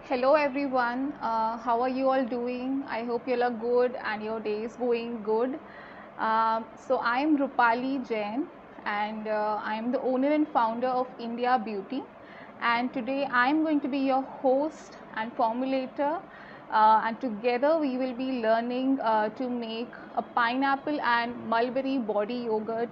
Hello everyone, how are you all doing? I hope you all are good and your day is going good. So I am Rupali Jain and I am the owner and founder of India Beauty, and today I am going to be your host and formulator, and together we will be learning to make a pineapple and mulberry body yogurt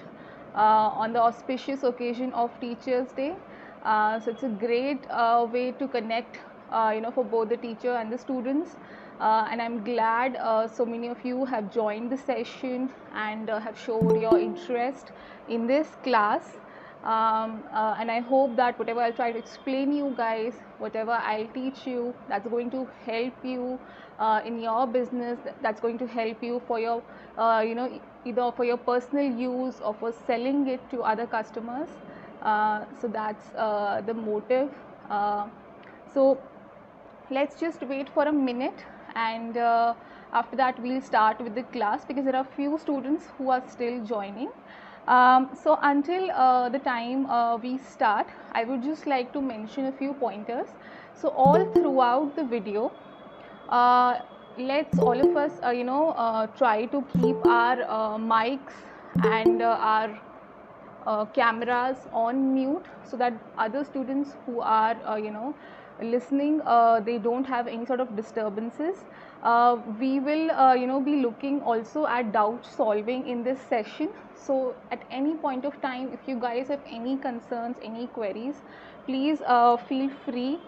on the auspicious occasion of Teachers Day. So it's a great way to connect, for both the teacher and the students. And I'm glad so many of you have joined the session and have showed your interest in this class. And I hope that whatever I'll try to explain you guys, whatever I'll teach you, that's going to help you in your business. That's going to help you for your, either for your personal use or for selling it to other customers. So that's the motive. So let's just wait for a minute, and after that we'll start with the class, because there are few students who are still joining. So until the time we start, I would just like to mention a few pointers. So all throughout the video, let's all of us try to keep our mics and our cameras on mute, so that other students who are listening, they don't have any sort of disturbances. We will be looking also at doubt solving in this session. So at any point of time, if you guys have any concerns, any queries, please feel free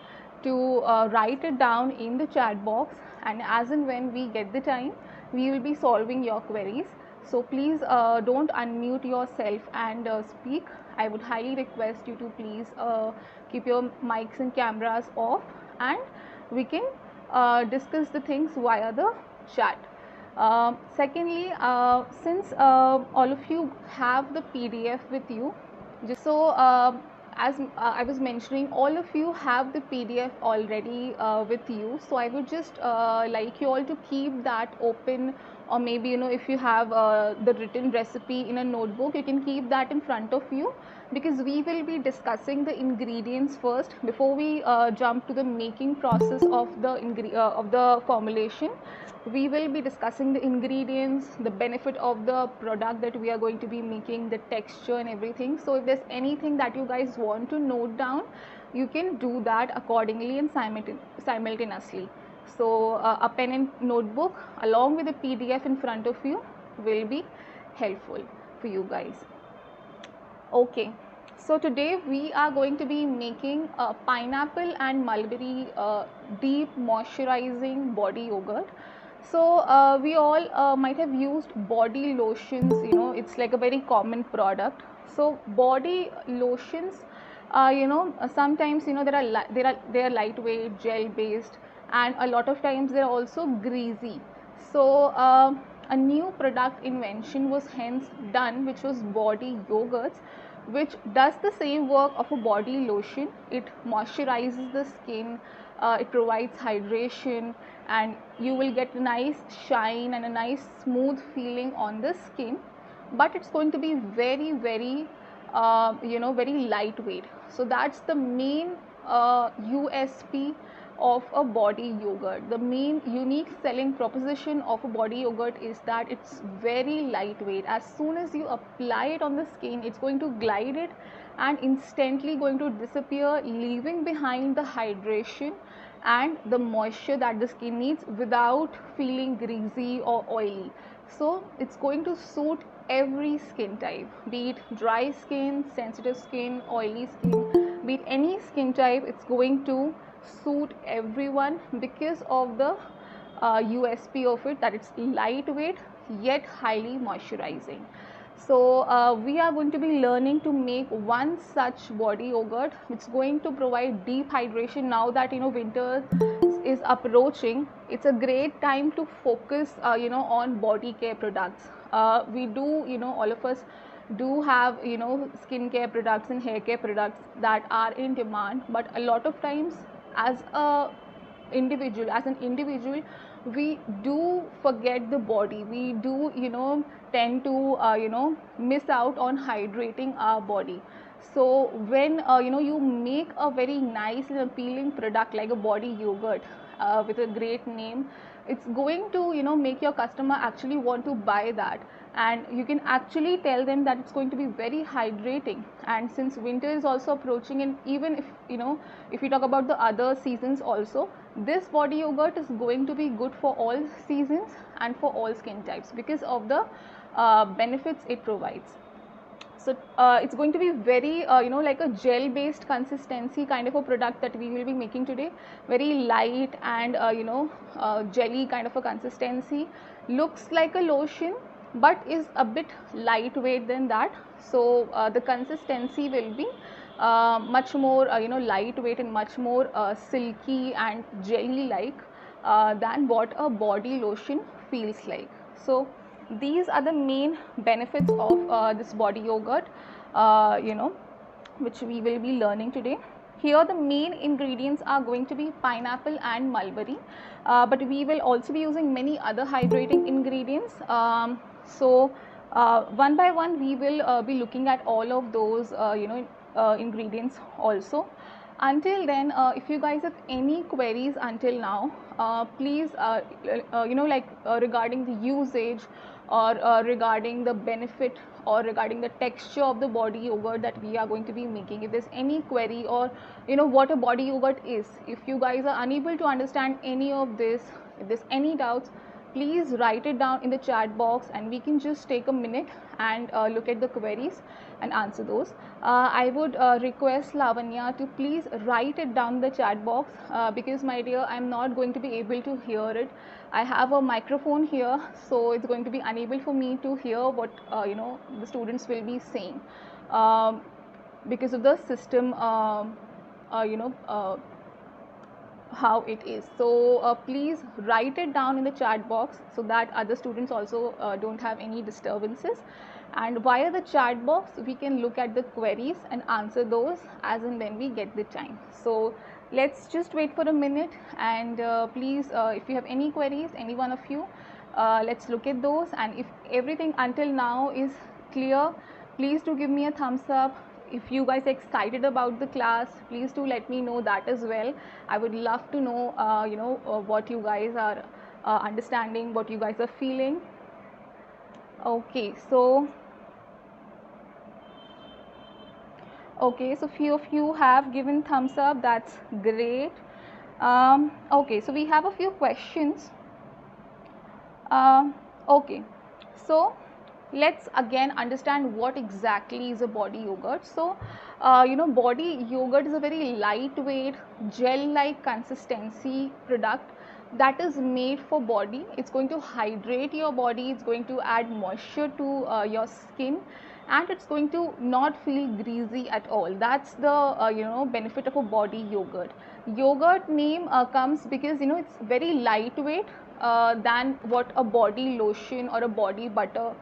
to write it down in the chat box, and as and when we get the time, we will be solving your queries. So please don't unmute yourself and speak. I would highly request you to please keep your mics and cameras off, and we can discuss the things via the chat. Secondly, since all of you have the PDF with you, just so as I was mentioning, all of you have the PDF already with you. So I would just like you all to keep that open, or maybe if you have the written recipe in a notebook, you can keep that in front of you, because we will be discussing the ingredients first before we jump to the making process of the formulation. We will be discussing the ingredients, the benefit of the product that we are going to be making, the texture and everything. So if there's anything that you guys want to note down, you can do that accordingly and simultaneously. So a pen and notebook along with the PDF in front of you will be helpful for you guys. Okay, so today we are going to be making a pineapple and mulberry deep moisturizing body yogurt. So we all might have used body lotions. It's like a very common product. So body lotions, sometimes they are lightweight, gel based, and a lot of times they are also greasy. So a new product invention was hence done, which was body yogurts, which does the same work of a body lotion. It moisturizes the skin, it provides hydration, and you will get a nice shine and a nice smooth feeling on the skin. But it's going to be very, very very lightweight. So that's the main USP of a body yogurt. The main unique selling proposition of a body yogurt is that it's very lightweight. As soon as you apply it on the skin, it's going to glide it and instantly going to disappear, leaving behind the hydration and the moisture that the skin needs without feeling greasy or oily. So it's going to suit every skin type, be it dry skin, sensitive skin, oily skin, be it any skin type. It's going to suit everyone because of the USP of it, that it's lightweight yet highly moisturizing. So we are going to be learning to make one such body yogurt, which is going to provide deep hydration. Now that winter is approaching, it's a great time to focus on body care products. We do, all of us do have skincare products and hair care products that are in demand, but a lot of times as an individual, we do forget the body. We do tend to miss out on hydrating our body. So when you make a very nice and appealing product like a body yogurt with a great name, it's going to make your customer actually want to buy that, and you can actually tell them that it's going to be very hydrating. And since winter is also approaching, and even if we talk about the other seasons also, this body yogurt is going to be good for all seasons and for all skin types because of the benefits it provides. So it's going to be very like a gel based consistency kind of a product that we will be making today. Very light and jelly kind of a consistency, looks like a lotion but is a bit lightweight than that. So the consistency will be much more lightweight and much more silky and jelly like than what a body lotion feels like. So these are the main benefits of this body yogurt which we will be learning today. Here the main ingredients are going to be pineapple and mulberry, but we will also be using many other hydrating ingredients. So one by one we will be looking at all of those ingredients also. Until then, if you guys have any queries until now, please regarding the usage or regarding the benefit or regarding the texture of the body yogurt that we are going to be making, if there's any query or what a body yogurt is, if you guys are unable to understand any of this, if there's any doubts, please write it down in the chat box and we can just take a minute and look at the queries and answer those. I would request Lavanya to please write it down in the chat box because my dear, I'm not going to be able to hear it. I have a microphone here, so it's going to be unable for me to hear what the students will be saying because of the system how it is. So please write it down in the chat box so that other students also don't have any disturbances, and via the chat box we can look at the queries and answer those as and when we get the time. So let's just wait for a minute, and please if you have any queries, any one of you, let's look at those, and if everything until now is clear, please do give me a thumbs up. If you guys are excited about the class, please do let me know that as well. I would love to know what you guys are understanding, what you guys are feeling. Okay, so few of you have given thumbs up, that's great. Okay, so we have a few questions. Okay, so let's again understand what exactly is a body yogurt. So body yogurt is a very lightweight gel like consistency product that is made for body. It's going to hydrate your body, it's going to add moisture to your skin, and it's going to not feel greasy at all. That's the benefit of a body yogurt. Yogurt name comes because it's very lightweight than what a body lotion or a body butter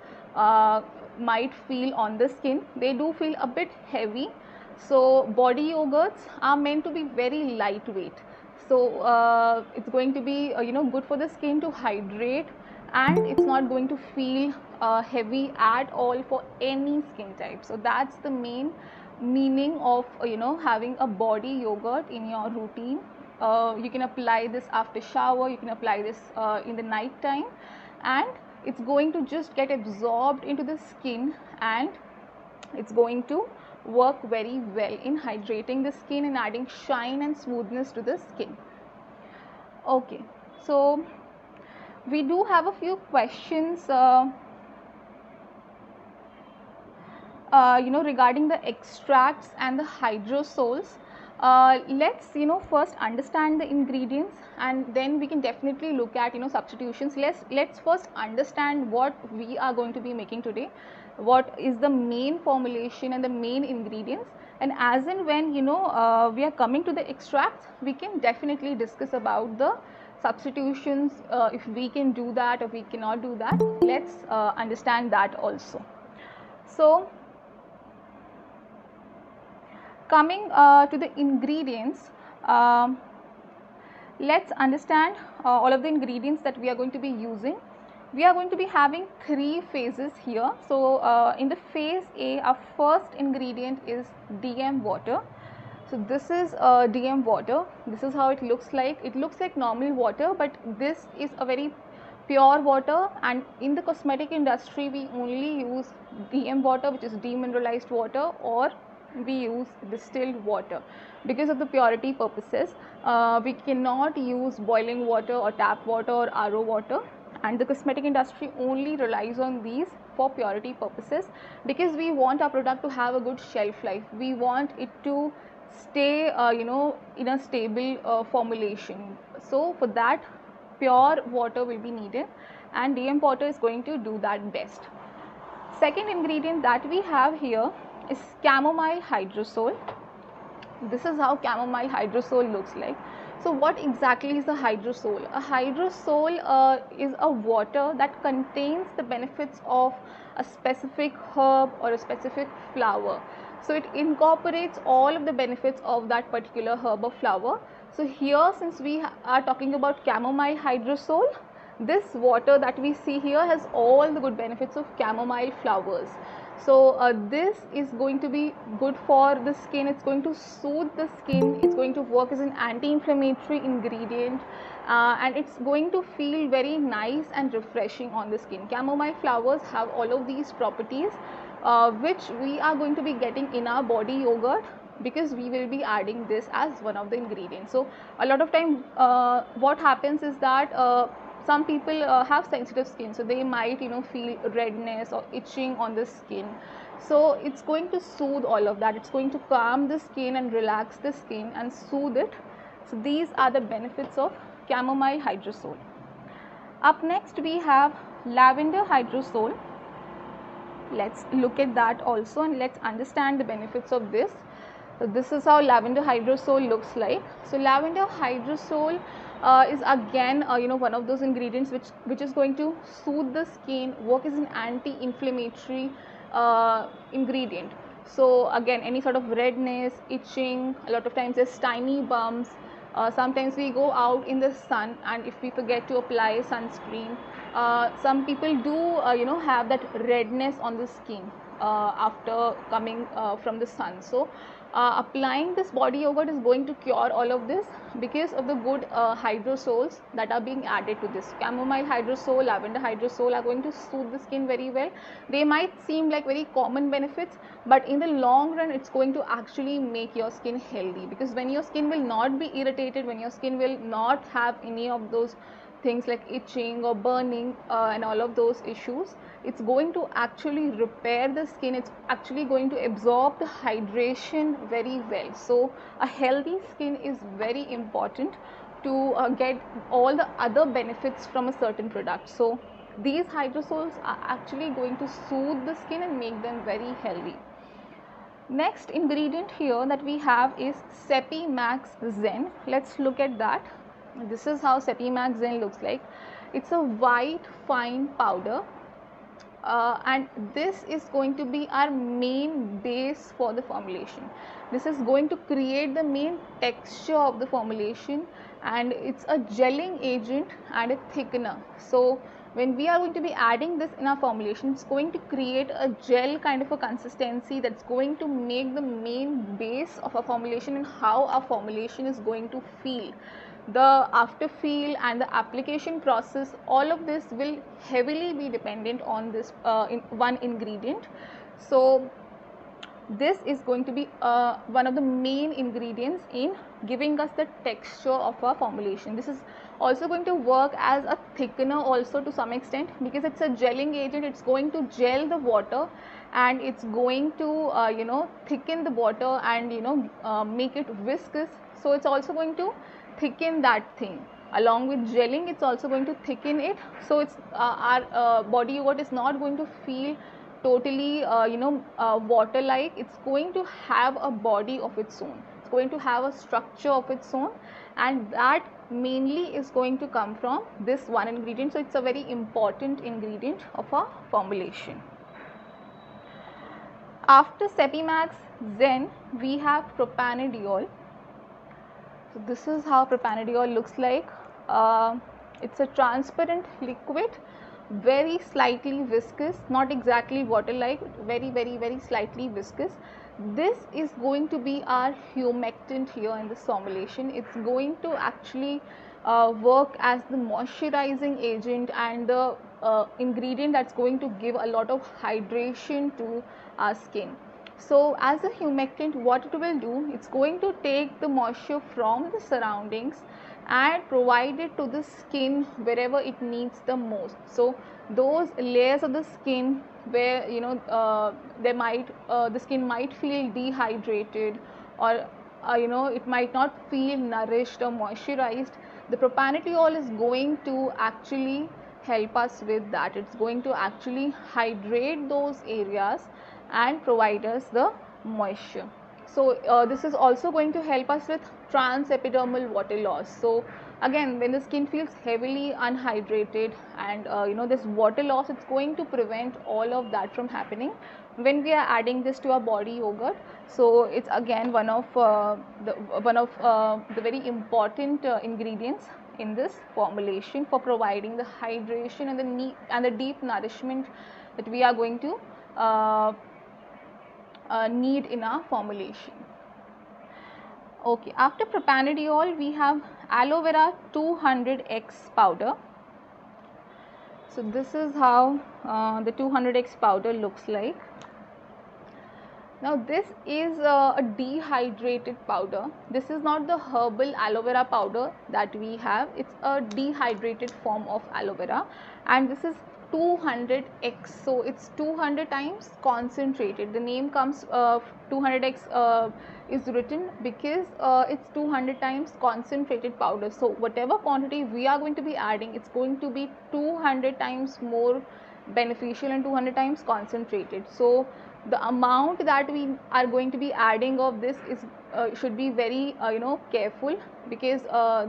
might feel on the skin. They do feel a bit heavy. So body yogurts are meant to be very lightweight. So it's going to be good for the skin to hydrate, and it's not going to feel heavy at all for any skin type. So that's the main meaning of having a body yogurt in your routine. You can apply this after shower, you can apply this in the night time, and it's going to just get absorbed into the skin, and it's going to work very well in hydrating the skin and adding shine and smoothness to the skin. Okay, so we do have a few questions regarding the extracts and the hydrosols. Let's first understand the ingredients, and then we can definitely look at substitutions. Let's first understand what we are going to be making today, what is the main formulation and the main ingredients, and as and when we are coming to the extracts, we can definitely discuss about the substitutions, if we can do that or we cannot do that. Let's understand that also. So coming to the ingredients, let's understand all of the ingredients that we are going to be using. We are going to be having 3 phases here. So in the phase A, our first ingredient is DM water. So this is DM water. This is how it looks like. It looks like normal water, but this is a very pure water, and in the cosmetic industry we only use DM water, which is demineralized water, or we use distilled water because of the purity purposes. We cannot use boiling water or tap water or RO water, and the cosmetic industry only relies on these for purity purposes because we want our product to have a good shelf life. We want it to stay in a stable formulation. So for that, pure water will be needed, and DM water is going to do that best. Second ingredient that we have here is chamomile hydrosol. This is how chamomile hydrosol looks like. So what exactly is a hydrosol? A hydrosol is a water that contains the benefits of a specific herb or a specific flower. So it incorporates all of the benefits of that particular herb or flower. So here, since we are talking about chamomile hydrosol, this water that we see here has all the good benefits of chamomile flowers. So this is going to be good for the skin. It's going to soothe the skin. It's going to work as an anti-inflammatory ingredient, and it's going to feel very nice and refreshing on the skin. Chamomile flowers have all of these properties, which we are going to be getting in our body yogurt, because we will be adding this as one of the ingredients. So a lot of time what happens is that some people have sensitive skin, so they might feel redness or itching on the skin. So it's going to soothe all of that. It's going to calm the skin and relax the skin and soothe it. So these are the benefits of chamomile hydrosol. Up next we have lavender hydrosol. Let's look at that also, and let's understand the benefits of this. So this is how lavender hydrosol looks like. So lavender hydrosol is again one of those ingredients which is going to soothe the skin, work as an anti-inflammatory ingredient. So again, any sort of redness, itching, a lot of times there's tiny bumps. Sometimes we go out in the sun, and if we forget to apply sunscreen, some people do have that redness on the skin after coming from the sun. So applying this body yogurt is going to cure all of this because of the good hydrosols that are being added to this. Chamomile hydrosol, lavender hydrosol are going to soothe the skin very well. They might seem like very common benefits, but in the long run it's going to actually make your skin healthy, because when your skin will not be irritated, when your skin will not have any of those things like itching or burning and all of those issues, it's going to actually repair the skin. It's actually going to absorb the hydration very well. So a healthy skin is very important to get all the other benefits from a certain product. So these hydrosols are actually going to soothe the skin and make them very healthy. Next ingredient here that we have is Sepimax Zen. Let's look at that. This is how Sepimax Zen looks like. It's a white fine powder, and this is going to be our main base for the formulation. This is going to create the main texture of the formulation, and it's a gelling agent and a thickener. So when we are going to be adding this in our formulation, it's going to create a gel kind of a consistency that's going to make the main base of our formulation and how our formulation is going to feel. The after feel and the application process, all of this will heavily be dependent on this one ingredient. So this is going to be one of the main ingredients in giving us the texture of our formulation. This is also going to work as a thickener also to some extent, because it's a gelling agent. It's going to gel the water, and it's going to thicken the water and make it viscous. So it's also going to thicken that thing. Along with gelling, it's also going to thicken it. So it's our body yogurt is not going to feel totally water like. It's going to have a body of its own. It's going to have a structure of its own, and that mainly is going to come from this one ingredient. So it's a very important ingredient of our formulation. After Sepimax Zen, we have Propendial. So this is how Propendial looks like. It's a transparent liquid very slightly viscous, not exactly water like, very slightly viscous. This is going to be our humectant here in this formulation. It's going to actually work as the moisturizing agent and the ingredient that's going to give a lot of hydration to our skin. So as a humectant, what it will do, it's going to take the moisture from the surroundings and provide it to the skin wherever it needs the most. So those layers of the skin where the skin might feel dehydrated, or it might not feel nourished or moisturized, the propanediol is going to actually help us with that. It's going to actually hydrate those areas and provide us the moisture. So this is also going to help us with transepidermal water loss. So again, when the skin feels heavily unhydrated and this water loss, it's going to prevent all of that from happening when we are adding this to our body yogurt. So it's again one of the very important ingredients in this formulation for providing the hydration and the deep nourishment that we are going to need in our formulation. Okay, after propanediol we have aloe vera 200x powder. So this is how the 200x powder looks like. Now this is a dehydrated powder. This is not the herbal aloe vera powder that we have. It's a dehydrated form of aloe vera, and this is 200x, so it's 200 times concentrated. The name comes 200x is written because it's 200 times concentrated powder. So whatever quantity we are going to be adding, it's going to be 200 times more beneficial and 200 times concentrated. So the amount that we are going to be adding of this is should be very careful, because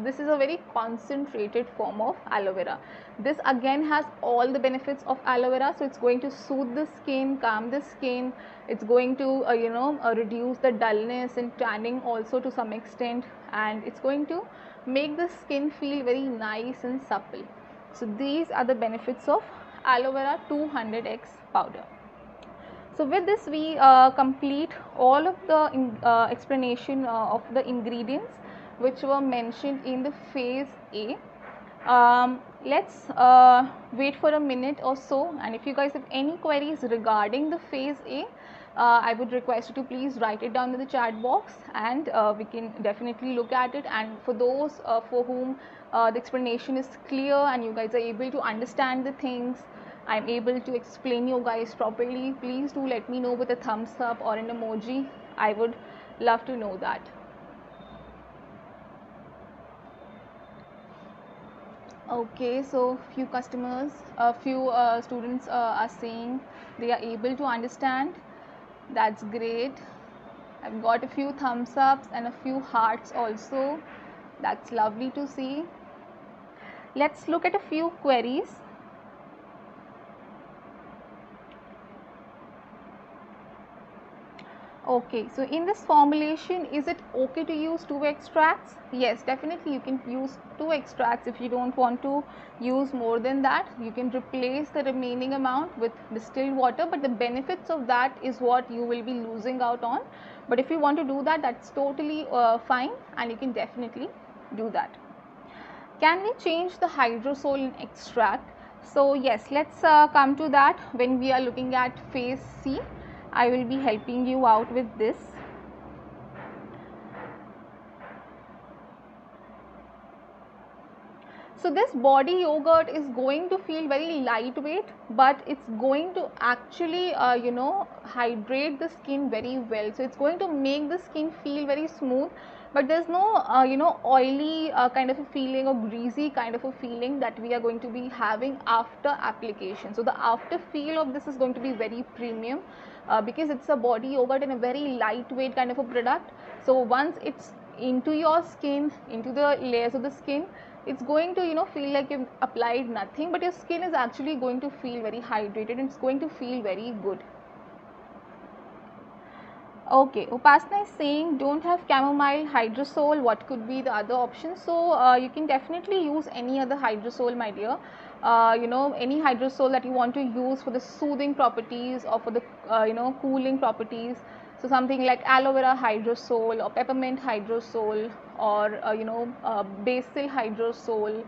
this is a very concentrated form of aloe vera. This again has all the benefits of aloe vera. So it's going to soothe the skin, calm the skin. It's going to reduce the dullness and tanning also to some extent, and it's going to make the skin feel very nice and supple. So these are the benefits of aloe vera 200x powder. So with this we complete all of the explanation of the ingredients which were mentioned in the phase A. Let's wait for a minute or so, and if you guys have any queries regarding the phase A, I would request you to please write it down in the chat box, and we can definitely look at it. And for those for whom the explanation is clear and you guys are able to understand the things, I'm able to explain you guys properly, please do let me know with a thumbs up or an emoji. I would love to know that. Okay, so few students are saying they are able to understand. That's great. I've got a few thumbs ups and a few hearts also. That's lovely to see. Let's look at a few queries. Okay, so in this formulation, is it okay to use 2 extracts? Yes, definitely you can use 2 extracts. If you don't want to use more than that, you can replace the remaining amount with distilled water, but the benefits of that is what you will be losing out on. But if you want to do that, that's totally fine, and you can definitely do that. Can we change the hydrosol in extract? So yes, let's come to that when we are looking at phase C. I will be helping you out with this. So this body yogurt is going to feel very lightweight, but it's going to actually hydrate the skin very well. So it's going to make the skin feel very smooth, but there's no oily kind of a feeling or greasy kind of a feeling that we are going to be having after application. So the after feel of this is going to be very premium because it's a body yogurt and a very lightweight kind of a product. So once it's into your skin, into the layers of the skin, it's going to feel like you've applied nothing, but your skin is actually going to feel very hydrated and it's going to feel very good. Okay, Upasana is saying don't have chamomile, hydrosol, what could be the other options? So you can definitely use any other hydrosol, my dear. Any hydrosol that you want to use for the soothing properties or for the cooling properties. So something like aloe vera hydrosol or peppermint hydrosol or basil hydrosol.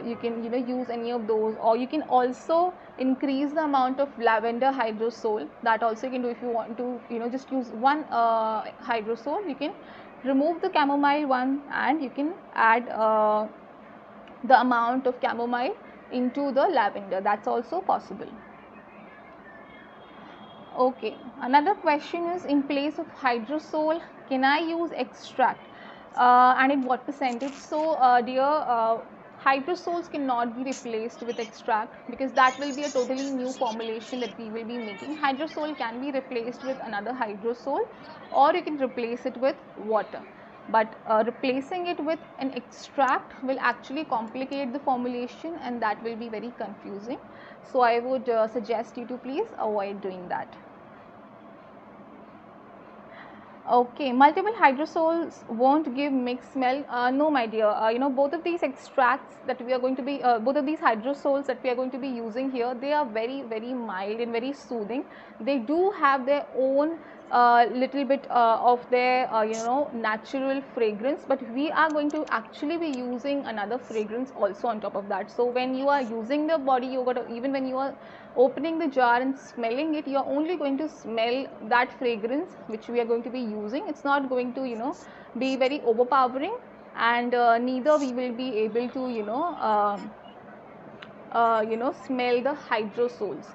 You can use any of those, or you can also increase the amount of lavender hydrosol. That also you can do if you want to just use one hydrosol. You can remove the chamomile one and you can add the amount of chamomile into the lavender. That's also possible. Okay, another question is, in place of hydrosol, can I use extract and in what percentage? So dear, hydrosols cannot be replaced with extract because that will be a totally new formulation that we will be making. Hydrosol can be replaced with another hydrosol, or you can replace it with water. But replacing it with an extract will actually complicate the formulation and that will be very confusing. So I would suggest you to please avoid doing that. Okay, multiple hydrosols won't give mixed smell. No, my dear. Both of these extracts that we are going to be, both of these hydrosols that we are going to be using here, they are very, very mild and very soothing. They do have their own little bit of their, natural fragrance, but we are going to actually be using another fragrance also on top of that. So when you are using the body yogurt, or even when you are opening the jar and smelling it, you are only going to smell that fragrance which we are going to be using. It's not going to be very overpowering, and neither we will be able to smell the hydrosols.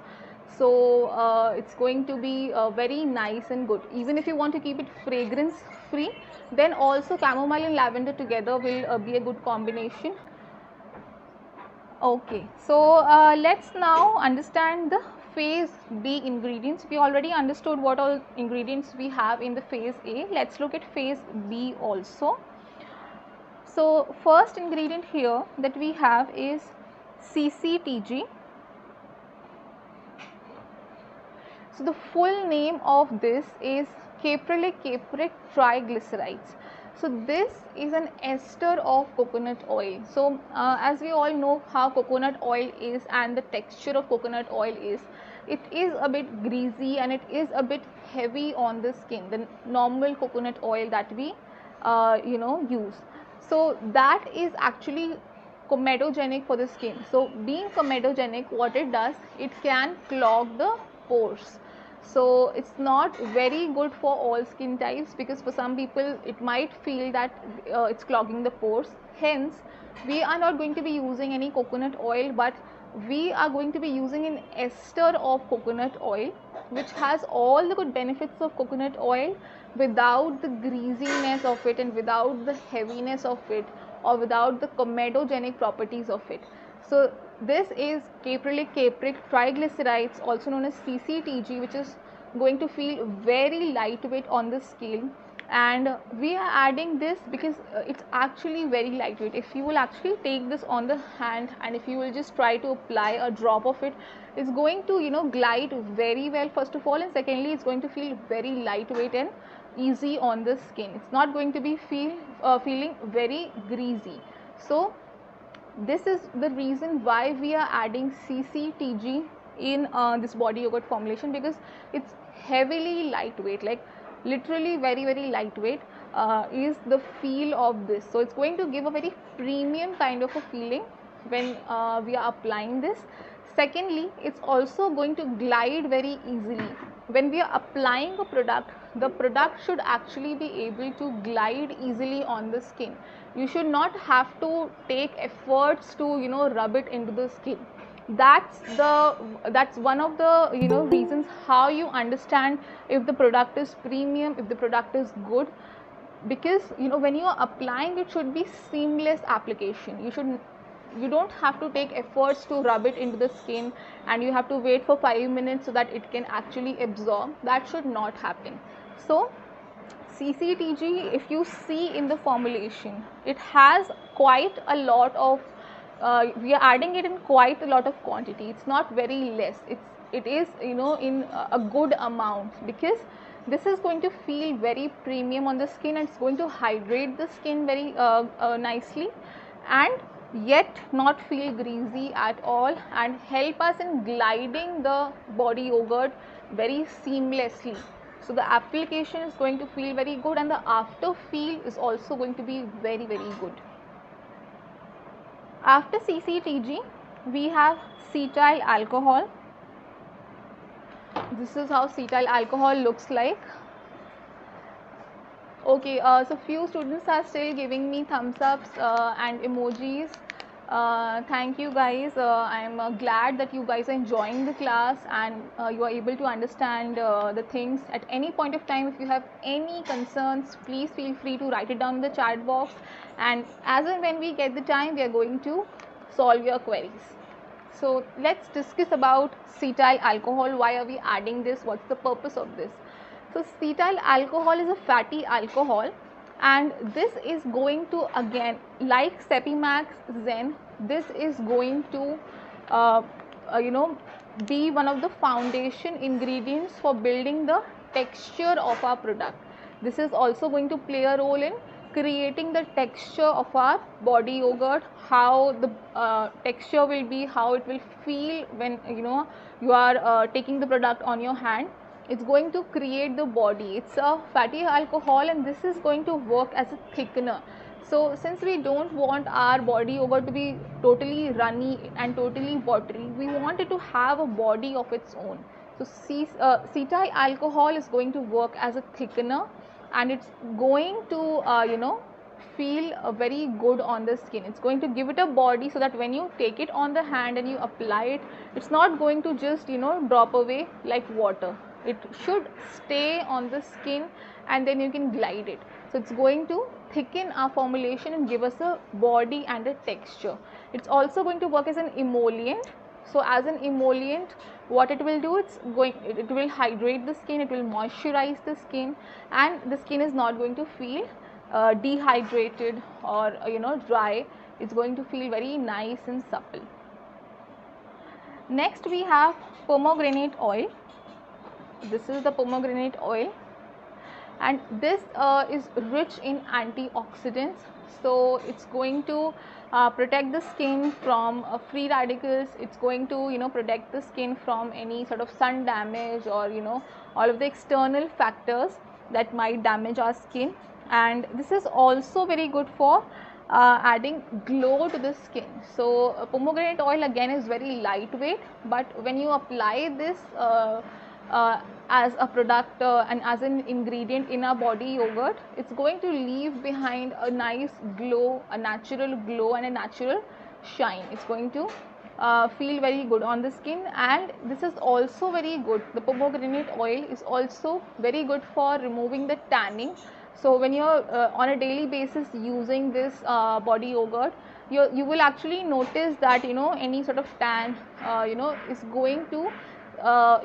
So it's going to be very nice and good. Even if you want to keep it fragrance free, then also chamomile and lavender together will be a good combination. Okay, so let's now understand the phase B ingredients. We already understood what all ingredients we have in the phase A. Let's look at phase B also. So first ingredient here that we have is CCTG. So the full name of this is Caprylic triglycerides. So this is an ester of coconut oil. So as we all know how coconut oil is and the texture of coconut oil is, it is a bit greasy and it is a bit heavy on the skin, the normal coconut oil that we use. So that is actually comedogenic for the skin. So being comedogenic, what it does, it can clog the pores. So it's not very good for all skin types, because for some people it might feel that it's clogging the pores. Hence we are not going to be using any coconut oil, but we are going to be using an ester of coconut oil, which has all the good benefits of coconut oil without the greasiness of it and without the heaviness of it, or without the comedogenic properties of it. So this is Caprylic triglycerides, also known as CCTG, which is going to feel very lightweight on the skin. And we are adding this because it's actually very lightweight. If you will actually take this on the hand and if you will just try to apply a drop of it, it's going to glide very well, first of all, and secondly it's going to feel very lightweight and easy on the skin. It's not going to be feeling very greasy. So this is the reason why we are adding CCTG in this body yogurt formulation, because it's heavily lightweight, like literally very, very lightweight is the feel of this. So it's going to give a very premium kind of a feeling when we are applying this. Secondly, it's also going to glide very easily. When we are applying a product, the product should actually be able to glide easily on the skin. You should not have to take efforts to rub it into the skin. That's one of the reasons how you understand if the product is premium, if the product is good, because when you are applying, it should be seamless application. You don't have to take efforts to rub it into the skin and you have to wait for 5 minutes so that it can actually absorb. That should not happen. So CCTG, if you see in the formulation, it has quite a lot of we are adding it in quite a lot of quantity. It's not very less. It is in a good amount, because This is going to feel very premium on the skin, and it's going to hydrate the skin very nicely, and yet not feel greasy at all, and help us in gliding the body yogurt very seamlessly. So the application is going to feel very good, and the after feel is also going to be very good. After CCTG, we have cetyl alcohol. This is how cetyl alcohol looks like. Okay, so few students are still giving me thumbs ups and emojis. Thank you guys. I am glad that you guys are enjoying the class, and you are able to understand the things. At any point of time, if you have any concerns, please feel free to write it down in the chat box, and as and when we get the time, we are going to solve your queries. So let's discuss about cetyl alcohol. Why are we adding this? What's the purpose of this? So cetyl alcohol is a fatty alcohol, and this is going to, again, like Sepimax Zen, this is going to be one of the foundation ingredients for building the texture of our product. This is also going to play a role in creating the texture of our body yogurt, how the texture will be, how it will feel when you are taking the product on your hand. It's going to create the body. It's a fatty alcohol, and this is going to work as a thickener. So since we don't want our body yogurt to be totally runny and totally watery, we want it to have a body of its own. So cetyl alcohol is going to work as a thickener, and it's going to feel very good on the skin. It's going to give it a body, so that when you take it on the hand and you apply it, it's not going to just drop away like water. It should stay on the skin, and then you can glide it. So it's going to thicken our formulation and give us a body and a texture. It's also going to work as an emollient. So as an emollient, what it will do, it will hydrate the skin, it will moisturize the skin, and the skin is not going to feel dehydrated or dry. It's going to feel very nice and supple. Next we have pomegranate oil. This is the pomegranate oil, and this is rich in antioxidants. So it's going to protect the skin from free radicals. It's going to protect the skin from any sort of sun damage, or all of the external factors that might damage our skin. And this is also very good for adding glow to the skin. So pomegranate oil again is very lightweight, but when you apply this as a product and as an ingredient in our body yogurt, it's going to leave behind a nice glow, a natural glow and a natural shine. It's going to feel very good on the skin, and this is also very good. The pomegranate oil is also very good for removing the tanning. So when you're on a daily basis using this body yogurt, you will actually notice that any sort of tan is going to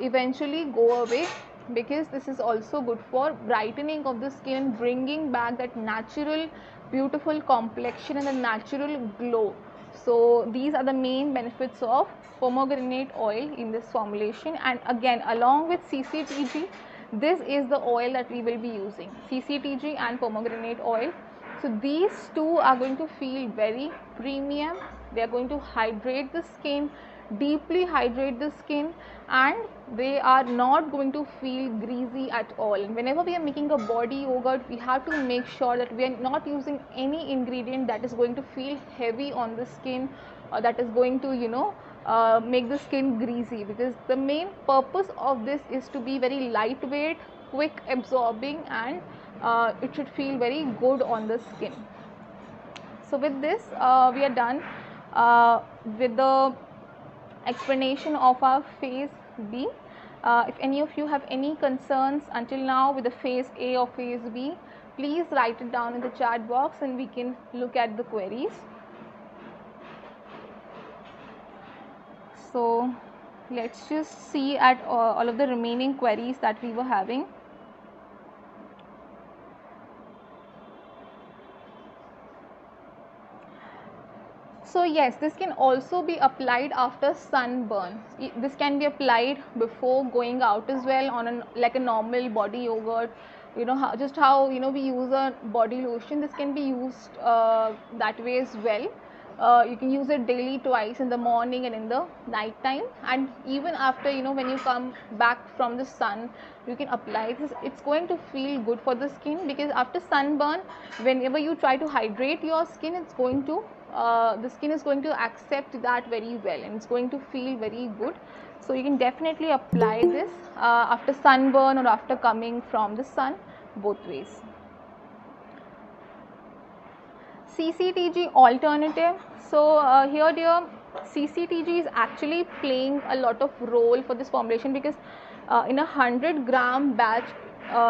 eventually go away, because this is also good for brightening of the skin and bringing back that natural beautiful complexion and the natural glow. So these are the main benefits of pomegranate oil in this formulation. And again, along with CCTG, this is the oil that we will be using, CCTG and pomegranate oil. So these two are going to feel very premium. They are going to hydrate the skin, deeply hydrate the skin, and they are not going to feel greasy at all. And whenever we are making a body yogurt, we have to make sure that we are not using any ingredient that is going to feel heavy on the skin, or that is going to make the skin greasy, because the main purpose of this is to be very lightweight, quick absorbing, and it should feel very good on the skin. So with this we are done with the explanation of our phase B. If any of you have any concerns until now with the phase A or phase B, please write it down in the chat box and we can look at the queries. So let's just see at all of the remaining queries that we were having. So yes, this can also be applied after sunburn. This can be applied before going out as well on like a normal body yogurt. You know just how we use a body lotion. This can be used that way as well. You can use it daily, twice, in the morning and in the night time, and even after when you come back from the sun, you can apply this. It's going to feel good for the skin, because after sunburn, whenever you try to hydrate your skin, it's going to the skin is going to accept that very well, and it's going to feel very good. So you can definitely apply this after sunburn or after coming from the sun, both ways. CCTG alternative. So here dear, CCTG is actually playing a lot of role for this formulation, because in a 100-gram batch,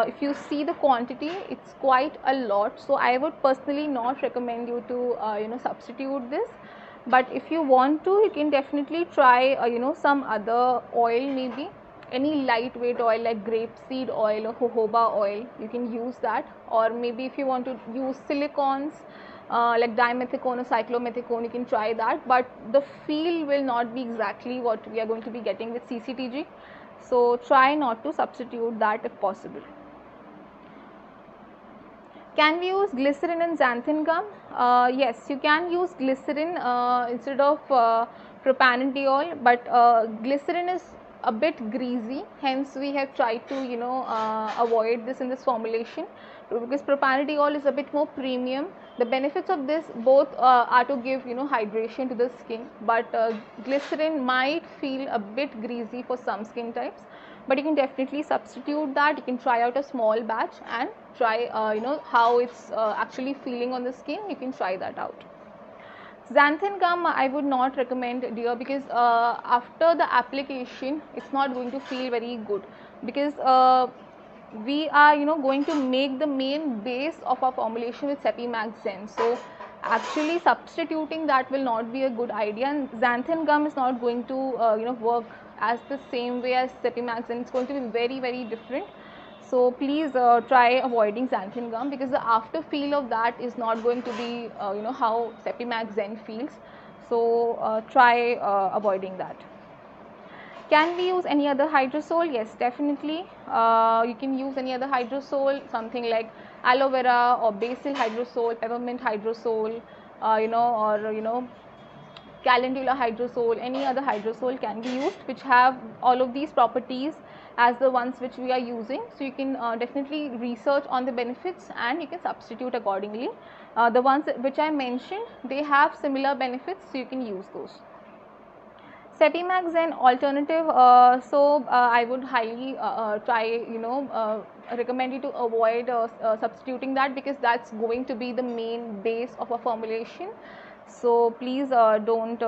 if you see the quantity, it's quite a lot. So I would personally not recommend you to substitute this. But if you want to, you can definitely try some other oil, maybe any lightweight oil like grapeseed oil or jojoba oil. You can use that, or maybe if you want to use silicones like dimethicone or cyclomethicone, you can try that, but the feel will not be exactly what we are going to be getting with CCTG. So try not to substitute that if possible. Can we use glycerin and xanthan gum? Yes, you can use glycerin instead of propanediol, but glycerin is a bit greasy, hence we have tried to avoid this in this formulation, because propanediol is a bit more premium. The benefits of this both are to give hydration to the skin, but glycerin might feel a bit greasy for some skin types. But you can definitely substitute that. You can try out a small batch and try how it's actually feeling on the skin. You can try that out. Xanthan gum I would not recommend, dear, because after the application it's not going to feel very good, because we are going to make the main base of our formulation with Sepimax Zen. So actually substituting that will not be a good idea, and xanthan gum is not going to work as the same way as Sepimax, and it's going to be very, very different. So please try avoiding xanthan gum, because the after feel of that is not going to be how Sepimax Zen feels. So try avoiding that. Can we use any other hydrosol? Yes, definitely. You can use any other hydrosol, something like aloe vera or basil hydrosol, peppermint hydrosol, or calendula hydrosol. Any other hydrosol can be used which have all of these properties as the ones which we are using. So you can definitely research on the benefits and you can substitute accordingly. The ones which I mentioned, they have similar benefits, so you can use those. Sepimax Zen alternative, I would highly recommend you to avoid substituting that, because that's going to be the main base of a formulation. So please don't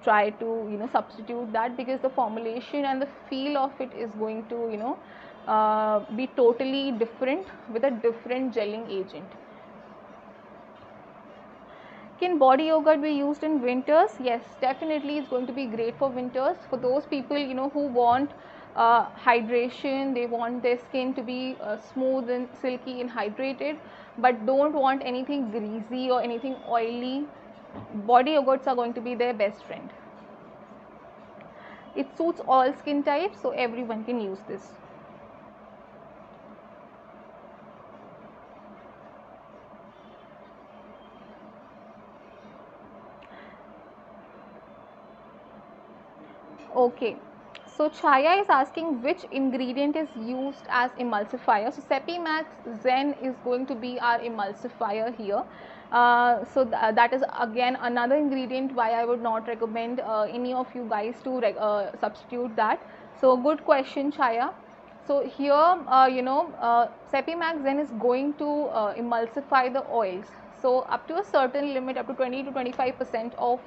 try to substitute that, because the formulation and the feel of it is going to be totally different with a different gelling agent. Can body yogurt be used in winters? Yes, definitely it's going to be great for winters. For those people who want hydration, they want their skin to be smooth and silky and hydrated, but don't want anything greasy or anything oily, body yogurts are going to be their best friend. It suits all skin types, so everyone can use this. Okay, so Chaya is asking which ingredient is used as emulsifier. So Sepimax Zen is going to be our emulsifier here. That is again another ingredient why I would not recommend any of you guys to substitute that. So good question, Chaya. So here Sepimax Zen is going to emulsify the oils. So up to a certain limit, up to 20 to 25% of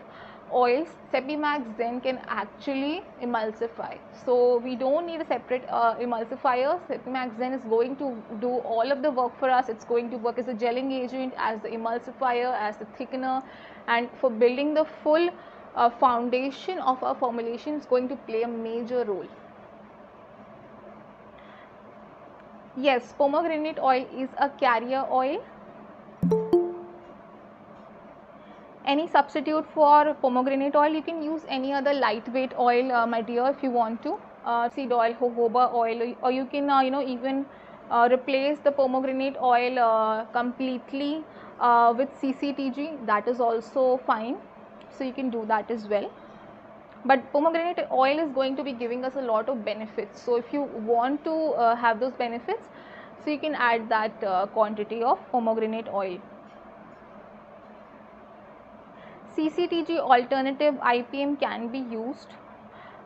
oils, Sepimax Zen can actually emulsify. So we don't need a separate emulsifier. Sepimax Zen is going to do all of the work for us. It's going to work as a gelling agent, as the emulsifier, as the thickener, and for building the full foundation of our formulation, it's going to play a major role. Yes, pomegranate oil is a carrier oil. any substitute for pomegranate oil, you can use any other lightweight oil, my dear, if you want to, seed oil, jojoba oil, or you can even replace the pomegranate oil completely with CCTG. That is also fine, so you can do that as well. But pomegranate oil is going to be giving us a lot of benefits, so if you want to have those benefits, so you can add that quantity of pomegranate oil. CCTG alternative IPM can be used.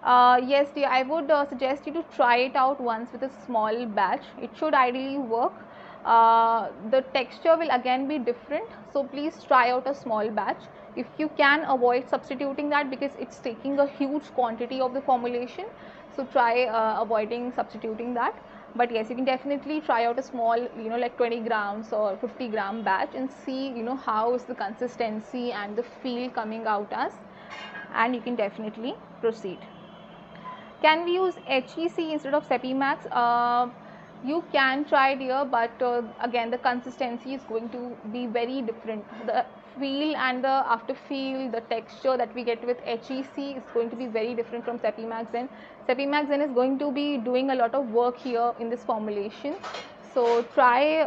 Yes dear, I would suggest you to try it out once with a small batch. It should ideally work. The texture will again be different, so please try out a small batch. If you can avoid substituting that, because it's taking a huge quantity of the formulation, so try avoiding substituting that. But yes, you can definitely try out a small, like 20 grams or 50-gram batch and see, how is the consistency and the feel coming out as, and you can definitely proceed. Can we use HEC instead of Sepimax? You can try dear, but again the consistency is going to be very different. The feel and the after feel, the texture that we get with HEC is going to be very different from Sepimax, and Sepimax then is going to be doing a lot of work here in this formulation. So try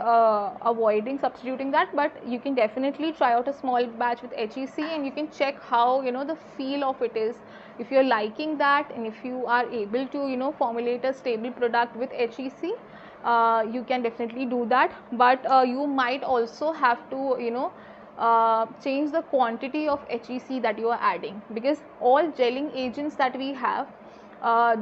avoiding substituting that, but you can definitely try out a small batch with HEC and you can check how the feel of it is. If you are liking that, and if you are able to formulate a stable product with HEC, you can definitely do that. But you might also have to change the quantity of HEC that you are adding, because all gelling agents that we have,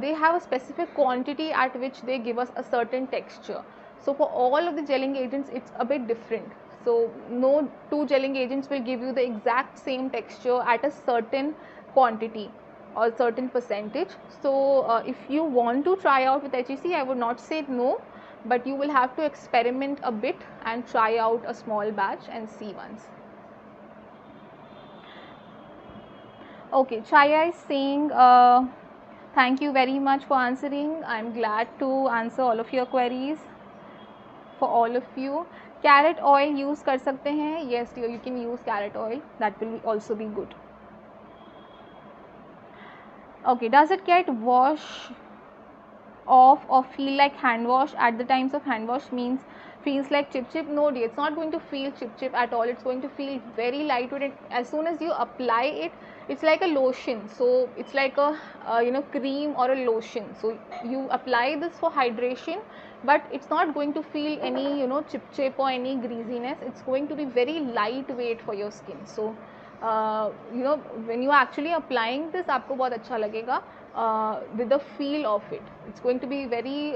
they have a specific quantity at which they give us a certain texture. So for all of the gelling agents, it's a bit different. So no two gelling agents will give you the exact same texture at a certain quantity or certain percentage. So if you want to try out with HEC, I would not say no, but you will have to experiment a bit and try out a small batch and see once. Okay, Chaya is saying thank you very much for answering. I am glad to answer all of your queries for all of you. Carrot oil use कर सकते हैं? Yes dear, you can use carrot oil, that will also be good. Okay, does it get wash off or feel like hand wash at the times of hand wash? Feels like chip chip? No dear, it's not going to feel chip chip at all. It's going to feel very lightweight. As soon as you apply it, it's like a lotion. So it's like a cream or a lotion. So you apply this for hydration, but it's not going to feel any chip chip or any greasiness. It's going to be very lightweight for your skin. So when you are actually applying this, आपको बहुत अच्छा लगेगा with the feel of it. It's going to be very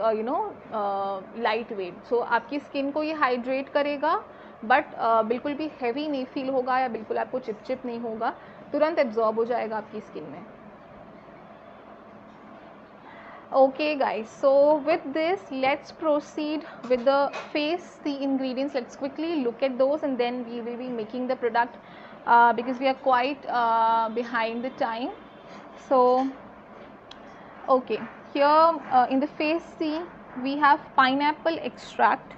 lightweight. So आपकी skin को ये hydrate करेगा, but बिल्कुल भी heavy नहीं feel होगा या बिल्कुल आपको चिप चिप नहीं होगा, तुरंत absorb हो जाएगा आपकी skin में. Okay guys, so with this let's proceed with the face C ingredients. Let's quickly look at those and then we will be making the product because we are quite behind the time. So okay, here in the face C we have pineapple extract.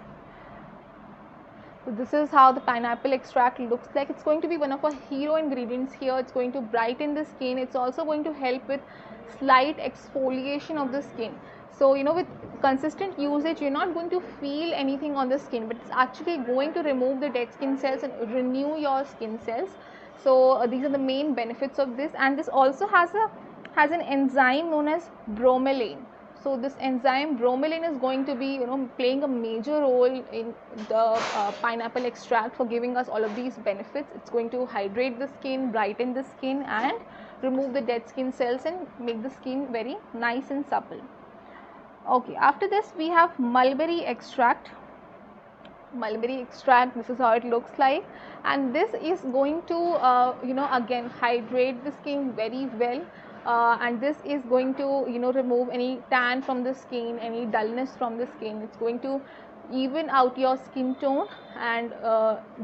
So this is how the pineapple extract looks like. It's going to be one of our hero ingredients here. It's going to brighten the skin. It's also going to help with slight exfoliation of the skin. So with consistent usage, you're not going to feel anything on the skin, but it's actually going to remove the dead skin cells and renew your skin cells. So these are the main benefits of this, and this also has an enzyme known as bromelain. So this enzyme bromelain is going to be playing a major role in the pineapple extract for giving us all of these benefits. It's going to hydrate the skin, brighten the skin, and remove the dead skin cells and make the skin very nice and supple. Okay, after this we have mulberry extract. Mulberry extract, this is how it looks like, and this is going to again hydrate the skin very well. And this is going to remove any tan from the skin, any dullness from the skin. It's going to even out your skin tone and